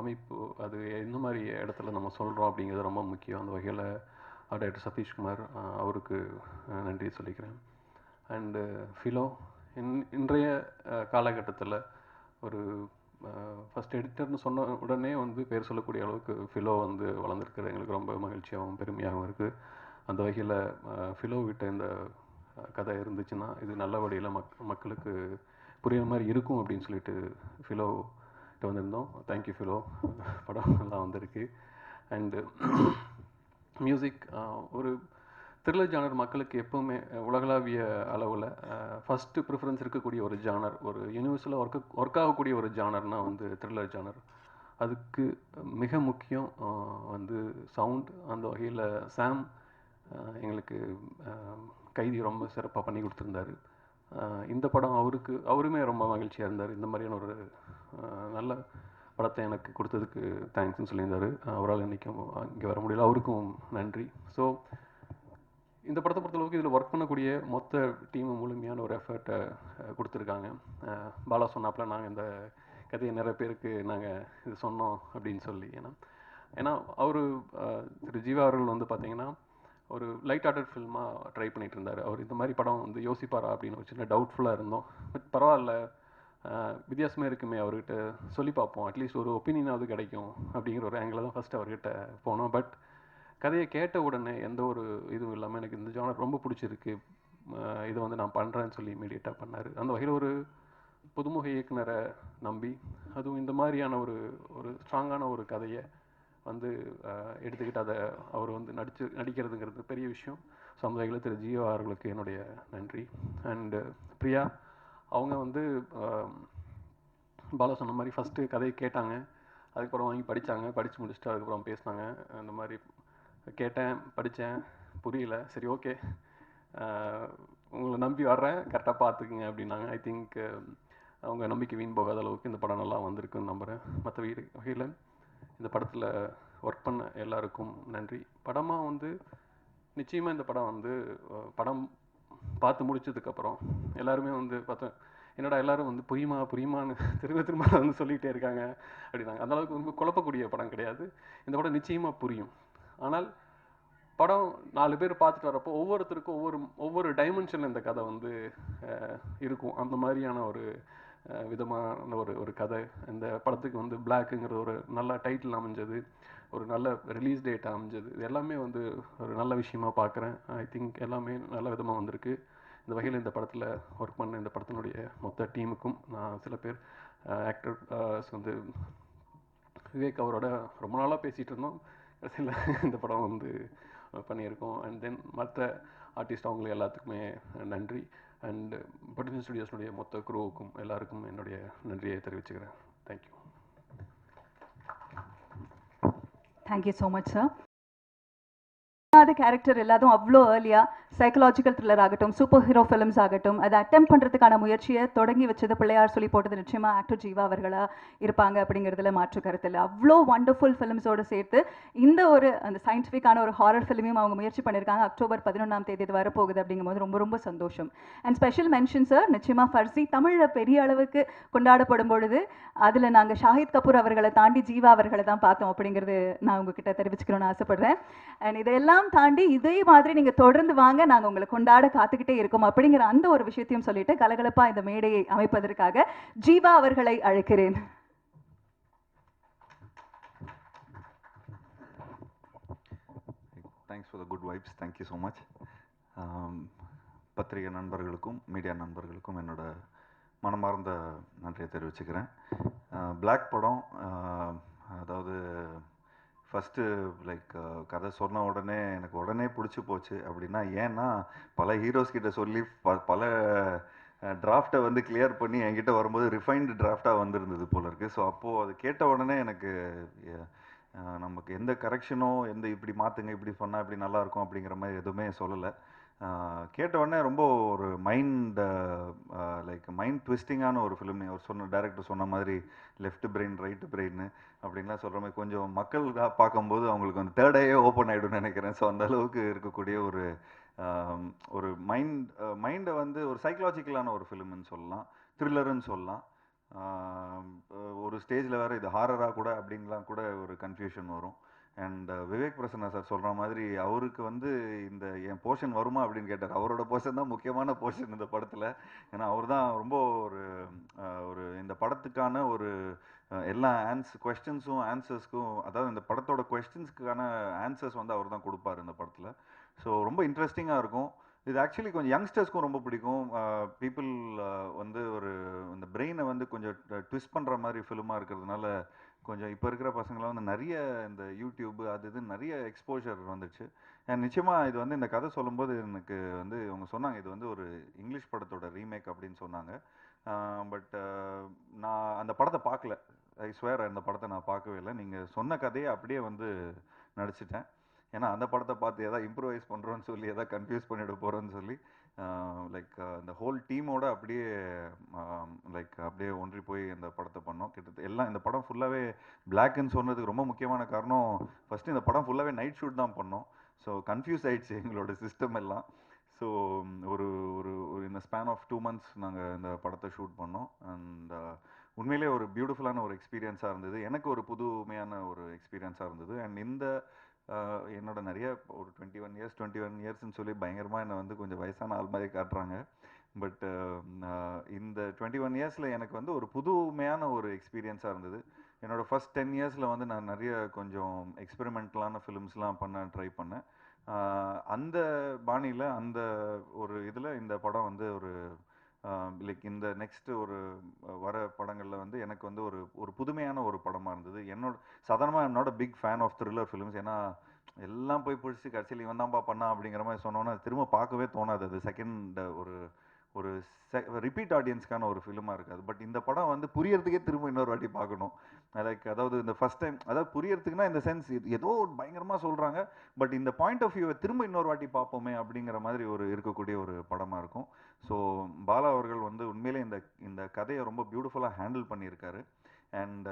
அமைப்பு, அது எந்த மாதிரி இடத்துல நம்ம சொல்கிறோம் அப்படிங்கிறது ரொம்ப முக்கியம். அந்த வகையில் டைரக்டர் சதீஷ்குமார் அவருக்கு நன்றி சொல்லிக்கிறேன். அண்டு ஃபிலோ இன்றைய காலகட்டத்தில் ஒரு ஃபஸ்ட் எடிட்டர்னு சொன்ன உடனே பேர் சொல்லக்கூடிய அளவுக்கு ஃபிலோ வளர்ந்துருக்குறது எங்களுக்கு ரொம்ப மகிழ்ச்சியாகவும் பெருமையாகவும் இருக்குது. அந்த வகையில் ஃபிலோ விட்ட இந்த கதை இருந்துச்சுன்னா இது நல்ல வழியில் மக்களுக்கு புரியுற மாதிரி இருக்கும் அப்படின்னு சொல்லிட்டு ஃபிலோகிட்ட வந்திருந்தோம். தேங்க்யூ ஃபிலோ, படம் நல்லா வந்திருக்கு. அண்டு மியூசிக் ஒரு த்ரில்லர் ஜானர் மக்களுக்கு எப்போவுமே உலகளாவிய அளவில் ஃபஸ்ட்டு ப்ரிஃபரன்ஸ் இருக்கக்கூடிய ஒரு ஜானர், ஒரு யூனிவர்சலாக ஒர்க் ஆகக்கூடிய ஒரு ஜானர்னால் த்ரில்லர் ஜானர். அதுக்கு மிக முக்கியம் சவுண்ட். அந்த வகையில் சாம் எங்களுக்கு கைதி ரொம்ப சிறப்பாக பண்ணி கொடுத்துருந்தாரு. இந்த படம் அவருமே ரொம்ப மகிழ்ச்சியாக இருந்தார். இந்த மாதிரியான ஒரு நல்ல படத்தை எனக்கு கொடுத்ததுக்கு தேங்க்ஸ்ன்னு சொல்லியிருந்தார். அவரால் இன்றைக்கும் இங்கே வர முடியல, அவருக்கும் நன்றி. ஸோ இந்த படத்தை பொறுத்தளவுக்கு இதில் ஒர்க் பண்ணக்கூடிய மொத்த டீமு முழுமையான ஒரு எஃபர்ட்டை கொடுத்துருக்காங்க. பாலா சொன்னாப்பில் நாங்கள் இந்த கதையை நிறைய பேருக்கு நாங்கள் இது சொன்னோம் அப்படின்னு சொல்லி. ஏன்னா அவர் திரு ஜீவா அவர்கள் பார்த்தீங்கன்னா ஒரு லைட் ஹார்ட்டட் ஃபில்மாக ட்ரை பண்ணிகிட்டு இருந்தார். அவர் இந்த மாதிரி படம் யோசிப்பாரா அப்படின்னு ஒரு சின்ன டவுட்ஃபுல்லாக இருந்தோம். பட் பரவாயில்ல, வித்தியாசமே இருக்குமே, அவர்கிட்ட சொல்லி பார்ப்போம், அட்லீஸ்ட் ஒரு ஒப்பீனியனாவது கிடைக்கும் அப்படிங்கிற ஒரு ஆங்கிளில் தான் ஃபஸ்ட்டு அவர்கிட்ட போனோம். பட் கதையை கேட்ட உடனே எந்த ஒரு இதுவும் இல்லாமல் எனக்கு இந்த ஜானர் ரொம்ப பிடிச்சிருக்கு, இதை நான் பண்ணுறேன்னு சொல்லி இமீடியட்டாக பண்ணார். அந்த வகையில் ஒரு புதுமுக இயக்குனரை நம்பி அதுவும் இந்த மாதிரியான ஒரு ஸ்ட்ராங்கான ஒரு கதையை எடுத்துக்கிட்டு அதை அவர் நடிக்கிறதுங்கிறது பெரிய விஷயம். ஸோ அந்த வகையில் திரு ஜீவா அவர்களுக்கு என்னுடைய நன்றி. அண்டு பிரியா அவங்க பாலா சொன்ன மாதிரி ஃபஸ்ட்டு கதையை கேட்டாங்க, அதுக்கப்புறம் வாங்கி படித்தாங்க, படித்து முடிச்சுட்டு அதுக்கப்புறம் பேசினாங்க. இந்த மாதிரி கேட்டேன், படித்தேன், புரியல. சரி ஓகே, உங்களை நம்பி வர்றேன், கரெக்டாக பார்த்துக்குங்க அப்படின்னாங்க. ஐ திங்க் அவங்க நம்பிக்கை வீண் போகாத அளவுக்கு இந்த படம் நல்லா வந்திருக்குன்னு நம்புகிறேன். மற்ற வகையில் இந்த படத்தில் ஒர்க் பண்ண எல்லாருக்கும் நன்றி. படமாக வந்து நிச்சயமாக இந்த படம் வந்து படம் பார்த்து முடிச்சதுக்கப்புறம் எல்லாருமே வந்து பார்த்தேன், என்னடா எல்லாரும் வந்து புரியுமான்னு திரும்ப வந்து சொல்லிக்கிட்டே இருக்காங்க அப்படின்னாங்க. அந்தளவுக்கு ரொம்ப குழப்பக்கூடிய படம் கிடையாது. இந்த படம் நிச்சயமாக புரியும். ஆனால் படம் 4 பேர் பார்த்துட்டு வரப்போ ஒவ்வொருத்தருக்கும் ஒவ்வொரு டைமென்ஷனில் இந்த கதை வந்து இருக்கும். அந்த மாதிரியான ஒரு விதமான ஒரு கதை. இந்த படத்துக்கு வந்து பிளாக்குங்கிற ஒரு நல்ல டைட்டில் அமைஞ்சது, ஒரு நல்ல ரிலீஸ் டேட் அமைஞ்சது, இது எல்லாமே வந்து ஒரு நல்ல விஷயமா பார்க்குறேன். ஐ திங்க் எல்லாமே நல்ல விதமாக வந்திருக்கு. இந்த வகையில் இந்த படத்தில் ஒர்க் பண்ண இந்த படத்தினுடைய மொத்த டீமுக்கும் நான் சில பேர் ஆக்டர்ஸ் வந்து விவேக் அவரோட ரொம்ப நாளாக பேசிகிட்டு இருந்தோம். கடைசியில் இந்த படம் வந்து பண்ணியிருக்கோம். அண்ட் தென் மற்ற ஆர்டிஸ்ட் அவங்களுக்கு எல்லாத்துக்குமே நன்றி. அண்ட் பொட்டன்ஷியல் ஸ்டுடியோஸ்னுடைய மொத்த குரூவுக்கும் எல்லாருக்கும் என்னுடைய நன்றியை தெரிவிச்சுக்கிறேன். Thank you. Thank you so much sir. Character எல்லாதும் அவ்வளோ ஏர்லியாக சைக்கலாஜிக்கல் த்ரில்லர் ஆகட்டும், சூப்பர் ஹீரோ ஃபிலிம்ஸ் ஆகட்டும், அதை அட்டெம்ப் பண்ணுறதுக்கான முயற்சியை தொடங்கி வச்சது பிள்ளையார் சொல்லி போட்டது நிச்சயமாக ஆக்டர் ஜீவா அவர்களாக இருப்பாங்க அப்படிங்கிறதுல மாற்று கருத்து இல்லை. அவ்வளோ வண்டர்ஃபுல் ஃபிலிம்ஸோடு சேர்த்து இந்த ஒரு அந்த சயின்டிஃபிக்கான ஒரு ஹாரர் ஃபிலிமையும் அவங்க முயற்சி பண்ணியிருக்காங்க. அக்டோபர் 11ஆம் தேதி இது வரப்போகுது அப்படிங்கும்போது ரொம்ப ரொம்ப சந்தோஷம். அண்ட் ஸ்பெஷல் மென்ஷன் சார், நிச்சயமாக ஃபர்சி தமிழில் பெரிய அளவுக்கு கொண்டாடப்படும் பொழுது அதில் நாங்கள் ஷாஹித் கபூர் அவர்களை தாண்டி ஜீவா அவர்களை தான் பார்த்தோம் அப்படிங்கிறது நான் உங்ககிட்ட தெரிவிச்சுக்கணும்னு ஆசைப்படுறேன். அண்ட் இதெல்லாம் தாண்டி இதே மாதிரி நீங்க தொடர்ந்து வாங்க, நாங்க உங்களை கொண்டாட காத்துக்கிட்டே இருக்கோம் அப்படிங்கிற அந்த ஒரு விஷயத்தையும் சொல்லிட்டு கலகலப்பா இந்த மேடையை அமைப்பதற்காக ஜீவா அவர்களை அழைக்கிறேன். Thanks for the good vibes. Thank you so much. பத்திரிகை நண்பர்களுக்கும் மீடியா நண்பர்களுக்கும் என்னோட மனமார்ந்த நன்றியை தெரிவிச்சுக்கிறேன். பிளாக் படம் அதாவது ஃபஸ்ட்டு லைக் கதை சொன்ன உடனே எனக்கு உடனே பிடிச்சி போச்சு. அப்படின்னா ஏன்னா பல ஹீரோஸ் கிட்ட சொல்லி பல டிராஃப்டை வந்து கிளியர் பண்ணி என்கிட்ட வரும்போது ரிஃபைன்டு டிராஃப்டாக வந்திருந்தது போல இருக்குது. ஸோ அப்போது அது கேட்ட உடனே எனக்கு நமக்கு எந்த கரெக்ஷனோ இப்படி மாற்றுங்க, இப்படி சொன்னால் இப்படி நல்லாயிருக்கும் அப்படிங்கிற மாதிரி எதுவுமே சொல்லலை. கேட்ட உடனே ரொம்ப ஒரு மைண்ட் ட்விஸ்டிங்கான ஒரு ஃபிலிம். அவர் டைரக்டர் சொன்ன மாதிரி லெஃப்ட் பிரெயின் ரைட்டு பிரெயின் அப்படின்லாம் சொல்கிற மாதிரி கொஞ்சம் மக்கள் பார்க்கும்போது அவங்களுக்கு வந்து தேர்ட் ஐயே ஓப்பன் ஆகிடும்னு நினைக்கிறேன். ஸோ அந்த அளவுக்கு இருக்கக்கூடிய ஒரு மைண்டை வந்து ஒரு சைக்கலாஜிக்கலான ஒரு ஃபிலிம்னு சொல்லலாம், த்ரில்லருன்னு சொல்லலாம். ஒரு ஸ்டேஜில் வேறு இது ஹாரராக கூட அப்படின்லாம் கூட ஒரு கன்ஃபியூஷன் வரும். அண்ட் விவேக் பிரசன்னா சார் சொல்கிற மாதிரி அவருக்கு வந்து என் போர்ஷன் வருமா அப்படின்னு கேட்டார். அவரோட போர்ஷன் தான் முக்கியமான போர்ஷன் இந்த படத்தில். ஏன்னா அவர் தான் ரொம்ப ஒரு இந்த படத்துக்கான ஒரு எல்லா கொஸ்டின்ஸும் ஆன்சர்ஸ்க்கும், அதாவது இந்த படத்தோட கொஸ்டின்ஸ்க்கான ஆன்சர்ஸ் வந்து அவர் தான் கொடுப்பார் இந்த படத்தில். ஸோ ரொம்ப இன்ட்ரெஸ்டிங்காக இருக்கும். இது ஆக்சுவலி கொஞ்சம் யங்ஸ்டர்ஸ்க்கும் ரொம்ப பிடிக்கும். பீப்புள் வந்து இந்த பிரெயினை வந்து கொஞ்சம் ட்விஸ்ட் பண்ணுற மாதிரி ஃபிலிமாக இருக்கிறதுனால கொஞ்சம் இப்போ இருக்கிற பசங்களாம் வந்து நிறைய இந்த யூடியூப் இது நிறைய எக்ஸ்போஜர் வந்துச்சு. நிச்சயமாக இது வந்து இந்த கதை சொல்லும்போது எனக்கு வந்து அவங்க சொன்னாங்க இது வந்து ஒரு இங்கிலீஷ் படத்தோட ரீமேக் அப்படின்னு சொன்னாங்க. பட் நான் அந்த படத்தை பார்க்கல. ஐ ஸ்வேர் அந்த படத்தை நான் பார்க்கவே இல்லை. நீங்கள் சொன்ன கதையை அப்படியே வந்து நடிச்சிட்டேன். ஏன்னா அந்த படத்தை பார்த்து எதாவது இம்ப்ரூவைஸ் பண்ணுறோன்னு சொல்லி எதாவது கன்ஃபியூஸ் பண்ணிவிட போகிறோன்னு சொல்லி இந்த ஹோல் டீமோட அப்படியே அப்படியே ஒன்றி போய் இந்த படத்தை பண்ணோம். கிட்டத்தட்ட எல்லாம் இந்த படம் ஃபுல்லாகவே பிளாக்னு சொன்னதுக்கு ரொம்ப முக்கியமான காரணம், ஃபஸ்ட்டு இந்த படம் ஃபுல்லாகவே நைட் ஷூட் தான் பண்ணோம். ஸோ கன்ஃபியூஸ் ஆகிடுச்சு எங்களோட சிஸ்டம் எல்லாம். ஸோ ஒரு இந்த ஸ்பேன் ஆஃப் 2 months நாங்கள் இந்த படத்தை ஷூட் பண்ணோம். அண்ட் உண்மையிலே ஒரு பியூட்டிஃபுல்லான ஒரு எக்ஸ்பீரியன்ஸாக இருந்தது. எனக்கு ஒரு புதுமையான ஒரு எக்ஸ்பீரியன்ஸாக இருந்தது. அண்ட் என்னோட நிறைய ஒரு 21 இயர்ஸ்ன்னு சொல்லி பயங்கரமாக என்னை வந்து கொஞ்சம் வயசான ஆள் மாதிரி காட்டுறாங்க. பட் இந்த 21 இயர்ஸில் எனக்கு வந்து ஒரு புதுமையான ஒரு எக்ஸ்பீரியன்ஸாக இருந்தது. என்னோடய ஃபஸ்ட் 10 இயர்ஸில் வந்து நான் நிறைய கொஞ்சம் எக்ஸ்பெரிமெண்டலான ஃபிலிம்ஸ்லாம் பண்ண ட்ரை பண்ணேன். அந்த பாணியில் அந்த ஒரு இதில் இந்த படம் வந்து ஒரு இந்த நெக்ஸ்ட்டு ஒரு வர படங்களில் வந்து எனக்கு வந்து ஒரு புதுமையான ஒரு படமாக இருந்தது. சாதாரணமாக என்னோட big fan of thriller films. ஏன்னா எல்லாம் போய் பிடிச்சி கடைசியில் இவன் தான்ப்பா பண்ணா அப்படிங்கிற மாதிரி சொன்னோன்னா திரும்ப பார்க்கவே தோணாது. அது செகண்ட் ஒரு ஒரு ரிப்பீட் ஆடியன்ஸ்க்கான ஒரு ஃபிலிமாக இருக்காது. பட் இந்த படம் வந்து புரியறதுக்கே திரும்ப இன்னொரு வாட்டி பார்க்கணும். லைக் அதாவது இந்த ஃபர்ஸ்ட் டைம் அதாவது புரியறதுக்குன்னா இந்த சென்ஸ் ஏதோ பயங்கரமாக சொல்கிறாங்க, பட் இந்த பாயிண்ட் ஆஃப் வியூவை திரும்ப இன்னொரு வாட்டி பார்ப்போமே அப்படிங்கிற மாதிரி ஒரு இருக்கக்கூடிய ஒரு படமாக இருக்கும். ஸோ பாலா அவர்கள் வந்து உண்மையிலே இந்த இந்த கதையை ரொம்ப பியூட்டிஃபுல்லாக ஹேண்டில் பண்ணியிருக்காரு. அண்ட்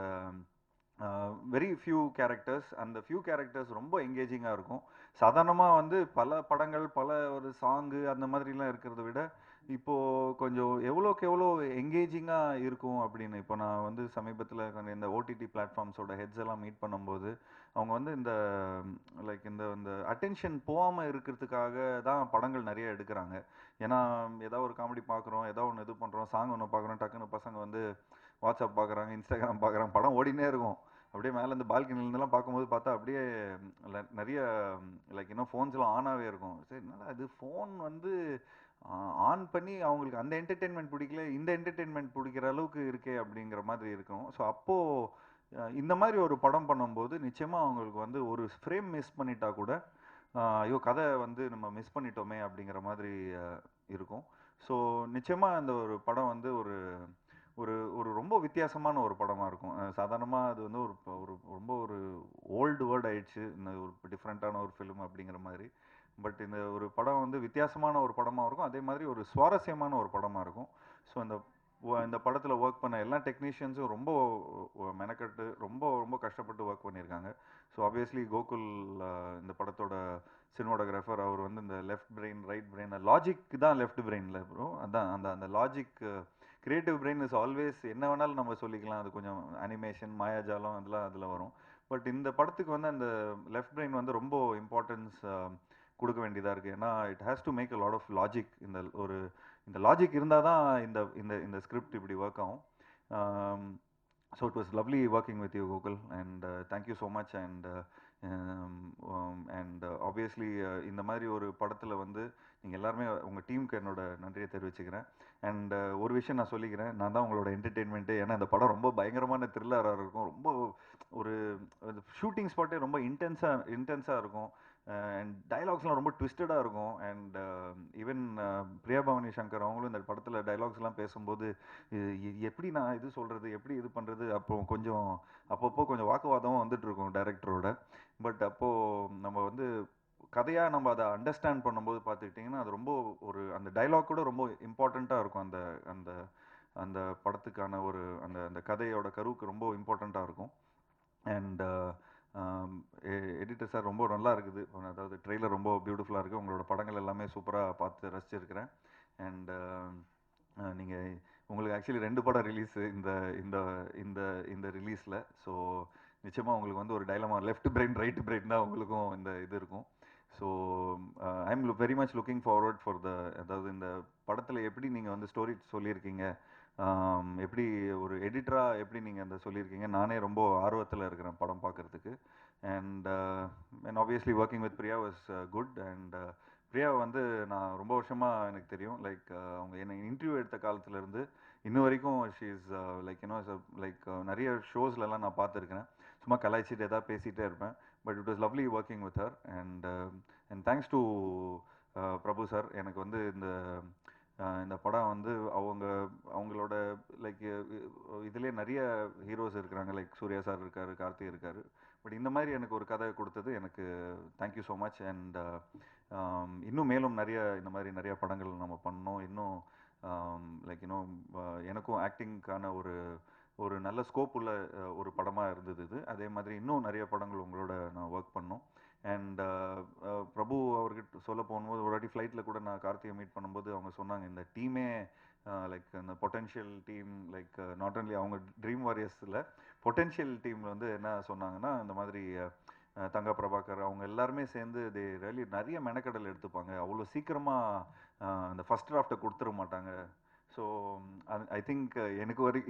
வெரி ஃபியூ கேரக்டர்ஸ், அந்த ஃபியூ கேரக்டர்ஸ் ரொம்ப எங்கேஜிங்காக இருக்கும். சாதாரணமாக வந்து பல படங்கள் பல ஒரு சாங்கு அந்த மாதிரிலாம் இருக்கிறத விட இப்போது கொஞ்சம் எவ்வளோக்கு எவ்வளோ எங்கேஜிங்காக இருக்கும் அப்படின்னு இப்போ நான் வந்து சமீபத்தில் இந்த ஓடிடி பிளாட்ஃபார்ம்ஸோட ஹெட்ஸ் எல்லாம் மீட் பண்ணும்போது அவங்க வந்து இந்த லைக் இந்த இந்த அட்டென்ஷன் போகாமல் இருக்கிறதுக்காக தான் படங்கள் நிறைய எடுக்கிறாங்க. ஏன்னா ஏதோ ஒரு காமெடி பார்க்குறோம், ஏதோ ஒன்று இது பண்ணுறோம், சாங் ஒன்று பார்க்குறோம், டக்குன்னு பசங்க வந்து வாட்ஸ்அப் பார்க்குறாங்க, இன்ஸ்டாகிராம் பார்க்குறாங்க, படம் ஓடினே இருக்கும். அப்படியே மேலே இந்த பால்கனிலேருந்துலாம் பார்க்கும்போது பார்த்தா அப்படியே நிறைய லைக் இன்னும் ஃபோன்ஸ்லாம் ஆனாகவே இருக்கும். சரி என்னடா இது ஃபோன் வந்து ஆன் பண்ணி அவங்களுக்கு அந்த என்டர்டெயின்மெண்ட் பிடிக்கல, இந்த என்டர்டெயின்மெண்ட் பிடிக்கிற அளவுக்கு இருக்கே அப்படிங்கிற மாதிரி இருக்கும். ஸோ அப்போது இந்த மாதிரி ஒரு படம் பண்ணும்போது நிச்சயமாக அவங்களுக்கு வந்து ஒரு ஃப்ரேம் மிஸ் பண்ணிட்டா கூட ஐயோ கதை வந்து நம்ம மிஸ் பண்ணிட்டோமே அப்படிங்கிற மாதிரி இருக்கும். ஸோ நிச்சயமாக அந்த ஒரு படம் வந்து ஒரு ஒரு ஒரு ரொம்ப வித்தியாசமான ஒரு படமாக இருக்கும். சாதாரணமாக அது வந்து ஒரு ஒரு ரொம்ப ஒரு ஓல்டு வேர்ட் ஆயிடுச்சு, இந்த ஒரு டிஃப்ரெண்ட்டான ஒரு ஃபிலிம் அப்படிங்கிற மாதிரி. பட் இந்த ஒரு படம் வந்து வித்தியாசமான ஒரு படமாக இருக்கும், அதே மாதிரி ஒரு சுவாரஸ்யமான ஒரு படமாக இருக்கும். ஸோ இந்த படத்தில் ஒர்க் பண்ண எல்லா டெக்னீஷியன்ஸும் ரொம்ப மெனக்கட்டு ரொம்ப ரொம்ப கஷ்டப்பட்டு ஒர்க் பண்ணியிருக்காங்க. ஸோ ஆப்வியஸ்லி கோகுல் இந்த படத்தோட சினிமாட்டோகிராஃபர், அவர் வந்து இந்த left brain right brain logic தான் லெஃப்ட் பிரெயினில் ப்ரோ, அதான் அந்த அந்த logic creative brain is always என்ன வேணாலும் நம்ம சொல்லிக்கலாம், அது கொஞ்சம் அனிமேஷன் மாயாஜாலம் அதெல்லாம் அதில் வரும். பட் இந்த படத்துக்கு வந்து அந்த லெஃப்ட் பிரெயின் வந்து ரொம்ப இம்பார்ட்டன்ஸ் கொடுக்க வேண்டியதாக இருக்குது. ஏன்னா it has to make a lot of logic. இந்த லாஜிக் இருந்தால் தான் இந்த இந்த இந்த ஸ்கிரிப்ட் இப்படி ஒர்க் ஆகும். So it was lovely working with you Gokul, and thank you so much. And obviously இந்த மாதிரி ஒரு படத்தில் வந்து நீங்கள் எல்லாருமே உங்கள் டீமுக்கு என்னோட நன்றியை தெரிவிச்சுக்கிறேன். அண்ட் ஒரு விஷயம் நான் சொல்லிக்கிறேன், நான் தான் உங்களோட என்டர்டெயின்மெண்ட்டு. ஏன்னா இந்த படம் ரொம்ப பயங்கரமான த்ரில்லராக இருக்கும், ரொம்ப ஒரு ஷூட்டிங் ஸ்பாட்டே ரொம்ப இன்டென்ஸாக இருக்கும். அண்ட் டைலாக்ஸ்லாம் ரொம்ப ட்விஸ்டடாக இருக்கும். அண்ட் ஈவன் பிரியா பவானி சங்கர் அவங்களும் இந்த படத்தில் டைலாக்ஸ்லாம் பேசும்போது எப்படி நான் இது சொல்கிறது, எப்படி இது பண்ணுறது, அப்பப்போ கொஞ்சம் வாக்குவாதமும் வந்துட்டு இருக்கும் டைரக்டரோட. பட் அப்போது நம்ம வந்து கதையாக நம்ம அதை அண்டர்ஸ்டாண்ட் பண்ணும்போது பார்த்துக்கிட்டிங்கன்னா அது ரொம்ப ஒரு அந்த டைலாக் கூட ரொம்ப இம்பார்ட்டண்ட்டாக இருக்கும். அந்த அந்த அந்த படத்துக்கான ஒரு அந்த அந்த கதையோட கருவுக்கு ரொம்ப இம்பார்ட்டண்ட்டாக இருக்கும். அண்ட் எடிட்டர் சார் ரொம்ப நல்லா இருக்குது, அதாவது ட்ரெய்லர் ரொம்ப பியூட்டிஃபுல்லாக இருக்குது. உங்களோட படங்கள் எல்லாமே சூப்பராக பார்த்து ரசிச்சிருக்கிறேன். அண்ட் நீங்கள் உங்களுக்கு ஆக்சுவலி 2 படம் ரிலீஸு இந்த இந்த இந்த இந்த ரிலீஸில். ஸோ நிச்சயமாக உங்களுக்கு வந்து ஒரு dilemma left brain right brain தான் உங்களுக்கும் இந்த இது இருக்கும். So I am very much looking forward for அதாவது இந்த படத்தில் எப்படி நீங்கள் வந்து ஸ்டோரி சொல்லியிருக்கீங்க, எப்படி ஒரு எடிட்டராக எப்படி நீங்கள் அந்த சொல்லியிருக்கீங்க, நானே ரொம்ப ஆர்வத்தில் இருக்கிறேன் படம் பார்க்குறதுக்கு. And obviously working with Priya was good. And Priya வந்து நான் ரொம்ப வருஷமாக எனக்கு தெரியும், லைக் அவங்க என்னை இன்டர்வியூ எடுத்த காலத்துலேருந்து இன்ன வரைக்கும் ஷீ இஸ் லைக் லைக் நிறைய ஷோஸ்லலாம் நான் பார்த்துருக்கேன். சும்மா கலாய்ச்சிட்டு எதாவது பேசிகிட்டே இருப்பேன். But it was lovely working with her. And thanks to Prabhu sir. எனக்கு வந்து இந்த படம் வந்து அவங்களோட லைக் இதுலேயே நிறைய ஹீரோஸ் இருக்கிறாங்க, லைக் சூர்யா சார் இருக்கார், கார்த்திக் இருக்கார். பட் இந்த மாதிரி எனக்கு ஒரு கதை கொடுத்தது எனக்கு தேங்க்யூ ஸோ மச். அண்ட் இன்னும் மேலும் இந்த மாதிரி நிறைய படங்கள் நம்ம பண்ணோம். இன்னும் லைக் இன்னும் எனக்கும் ஆக்டிங்க்கான ஒரு நல்ல ஸ்கோப் உள்ள ஒரு படமாக இருந்தது இது. அதே மாதிரி இன்னும் நிறைய படங்கள் உங்களோட நான் ஒர்க் பண்ணோம். அண்ட் பிரபு அவர்கிட்ட சொல்ல போகும்போது ஒரு வாட்டி ஃப்ளைட்டில் கூட நான் கார்த்திகை மீட் பண்ணும்போது அவங்க சொன்னாங்க, இந்த டீமே லைக் இந்த potential team, like not only அவங்க ட்ரீம் வாரியர்ஸில் பொட்டென்ஷியல் டீமில் வந்து என்ன சொன்னாங்கன்னா, இந்த மாதிரி தங்கா பிரபாகர் அவங்க எல்லாருமே சேர்ந்து நிறைய மெனக்கடல் எடுத்துப்பாங்க, அவ்வளோ சீக்கிரமாக அந்த ஃபஸ்ட் டிராஃப்டை கொடுத்துட மாட்டாங்க. ஸோ ஐ திங்க்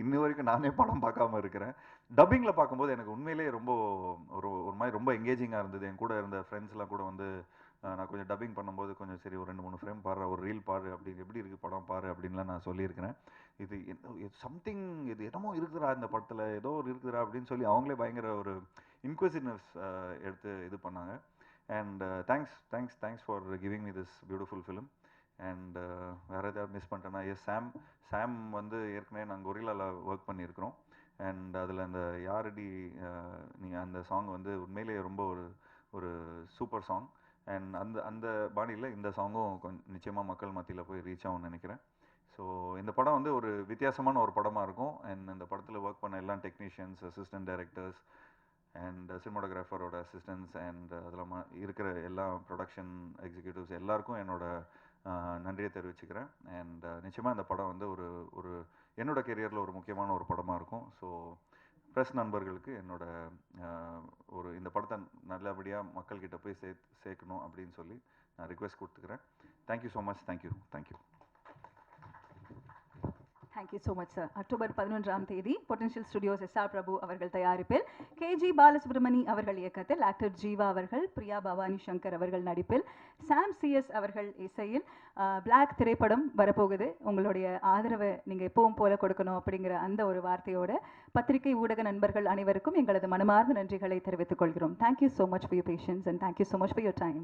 இன்ன வரைக்கும் நானே படம் பார்க்காம இருக்கிறேன். டப்பிங்கில் பார்க்கும்போது எனக்கு உண்மையிலேயே ரொம்ப ஒரு மாதிரி ரொம்ப எங்கேஜிங்காக இருந்தது. என் கூட இருந்த ஃப்ரெண்ட்ஸ்லாம் கூட வந்து நான் கொஞ்சம் டப்பிங் பண்ணும்போது கொஞ்சம் சரி ஒரு 2-3 ஃப்ரேம் பாரு, ஒரு ரீல் பாரு, அப்படி எப்படி இருக்குது படம் பாரு அப்படின்லாம் நான் சொல்லியிருக்கிறேன். இது சம்திங் இது என்னமோ இருக்குதுரா இந்த படத்தில், ஏதோ ஒரு இருக்குதுரா அப்படின்னு சொல்லி அவங்களே பயங்கர ஒரு இன்க்விசிட்டிவ்னஸ் எடுத்து இது பண்ணாங்க. And thanks for giving me this beautiful film. And வேறு ஏதாவது மிஸ் பண்ணிட்டேன்னா சாம் வந்து ஏற்கனவே நாங்கள் கொரில்லாவில் ஒர்க் பண்ணியிருக்கிறோம். அண்ட் அதில் அந்த யாரடி நீங்கள் அந்த சாங் வந்து உண்மையிலேயே ரொம்ப ஒரு சூப்பர் சாங். அண்ட் அந்த பாணியில் இந்த சாங்கும் கொஞ்சம் நிச்சயமாக மக்கள் மத்தியில் போய் ரீச் ஆகும்னு நினைக்கிறேன். ஸோ இந்த படம் வந்து ஒரு வித்தியாசமான ஒரு படமாக இருக்கும். அண்ட் இந்த படத்தில் ஒர்க் பண்ண எல்லா டெக்னீஷியன்ஸ், அசிஸ்டன்ட் டைரக்டர்ஸ் அண்ட் சினிமாட்டோகிராஃபரோட அசிஸ்டன்ஸ் அண்ட் அதில் இருக்கிற எல்லா ப்ரொடக்ஷன் எக்ஸிக்யூட்டிவ்ஸ் எல்லாருக்கும் என்னோட நன்றியை தெரிவிச்சுக்கிறேன். அண்ட் நிச்சயமாக இந்த படம் வந்து ஒரு என்னோட கெரியரில் ஒரு முக்கியமான ஒரு படமாக இருக்கும். ஸோ ப்ரெஸ் நண்பர்களுக்கு என்னோட இந்த படத்தை நல்லபடியாக மக்கள்கிட்ட போய் சேர்க்கணும் அப்படின்னு சொல்லி நான் ரிக்வெஸ்ட் கொடுத்துக்கிறேன். Thank you so much. Thank you. Thank you so much sir. October 11ஆம் தேதி பொட்டன்ஷியல் ஸ்டுடியோஸ் எஸ்ஆர் பிரபு அவர்கள் தயாரிப்பில் கேஜி பாலசுப்ரமணி அவர்கள் இயக்கத்தில் ஆக்டர் ஜீவா அவர்கள், பிரியா பவானி சங்கர் அவர்கள் நடிப்பில், சாம் சிஎஸ் அவர்கள் இசையில் பிளாக் திரைப்படம் வரப்போகுது. உங்களுடைய ஆதரவை நீங்கள் எப்பவும் போல கொடுக்கணும் அப்படிங்கிற அந்த ஒரு வார்த்தையோட பத்திரிகை ஊடக நண்பர்கள் அனைவருக்கும் எங்களது மனமார்ந்த நன்றிகளை தெரிவித்துக் கொள்கிறோம். Thank you so much for your patience and thank you so much for your time.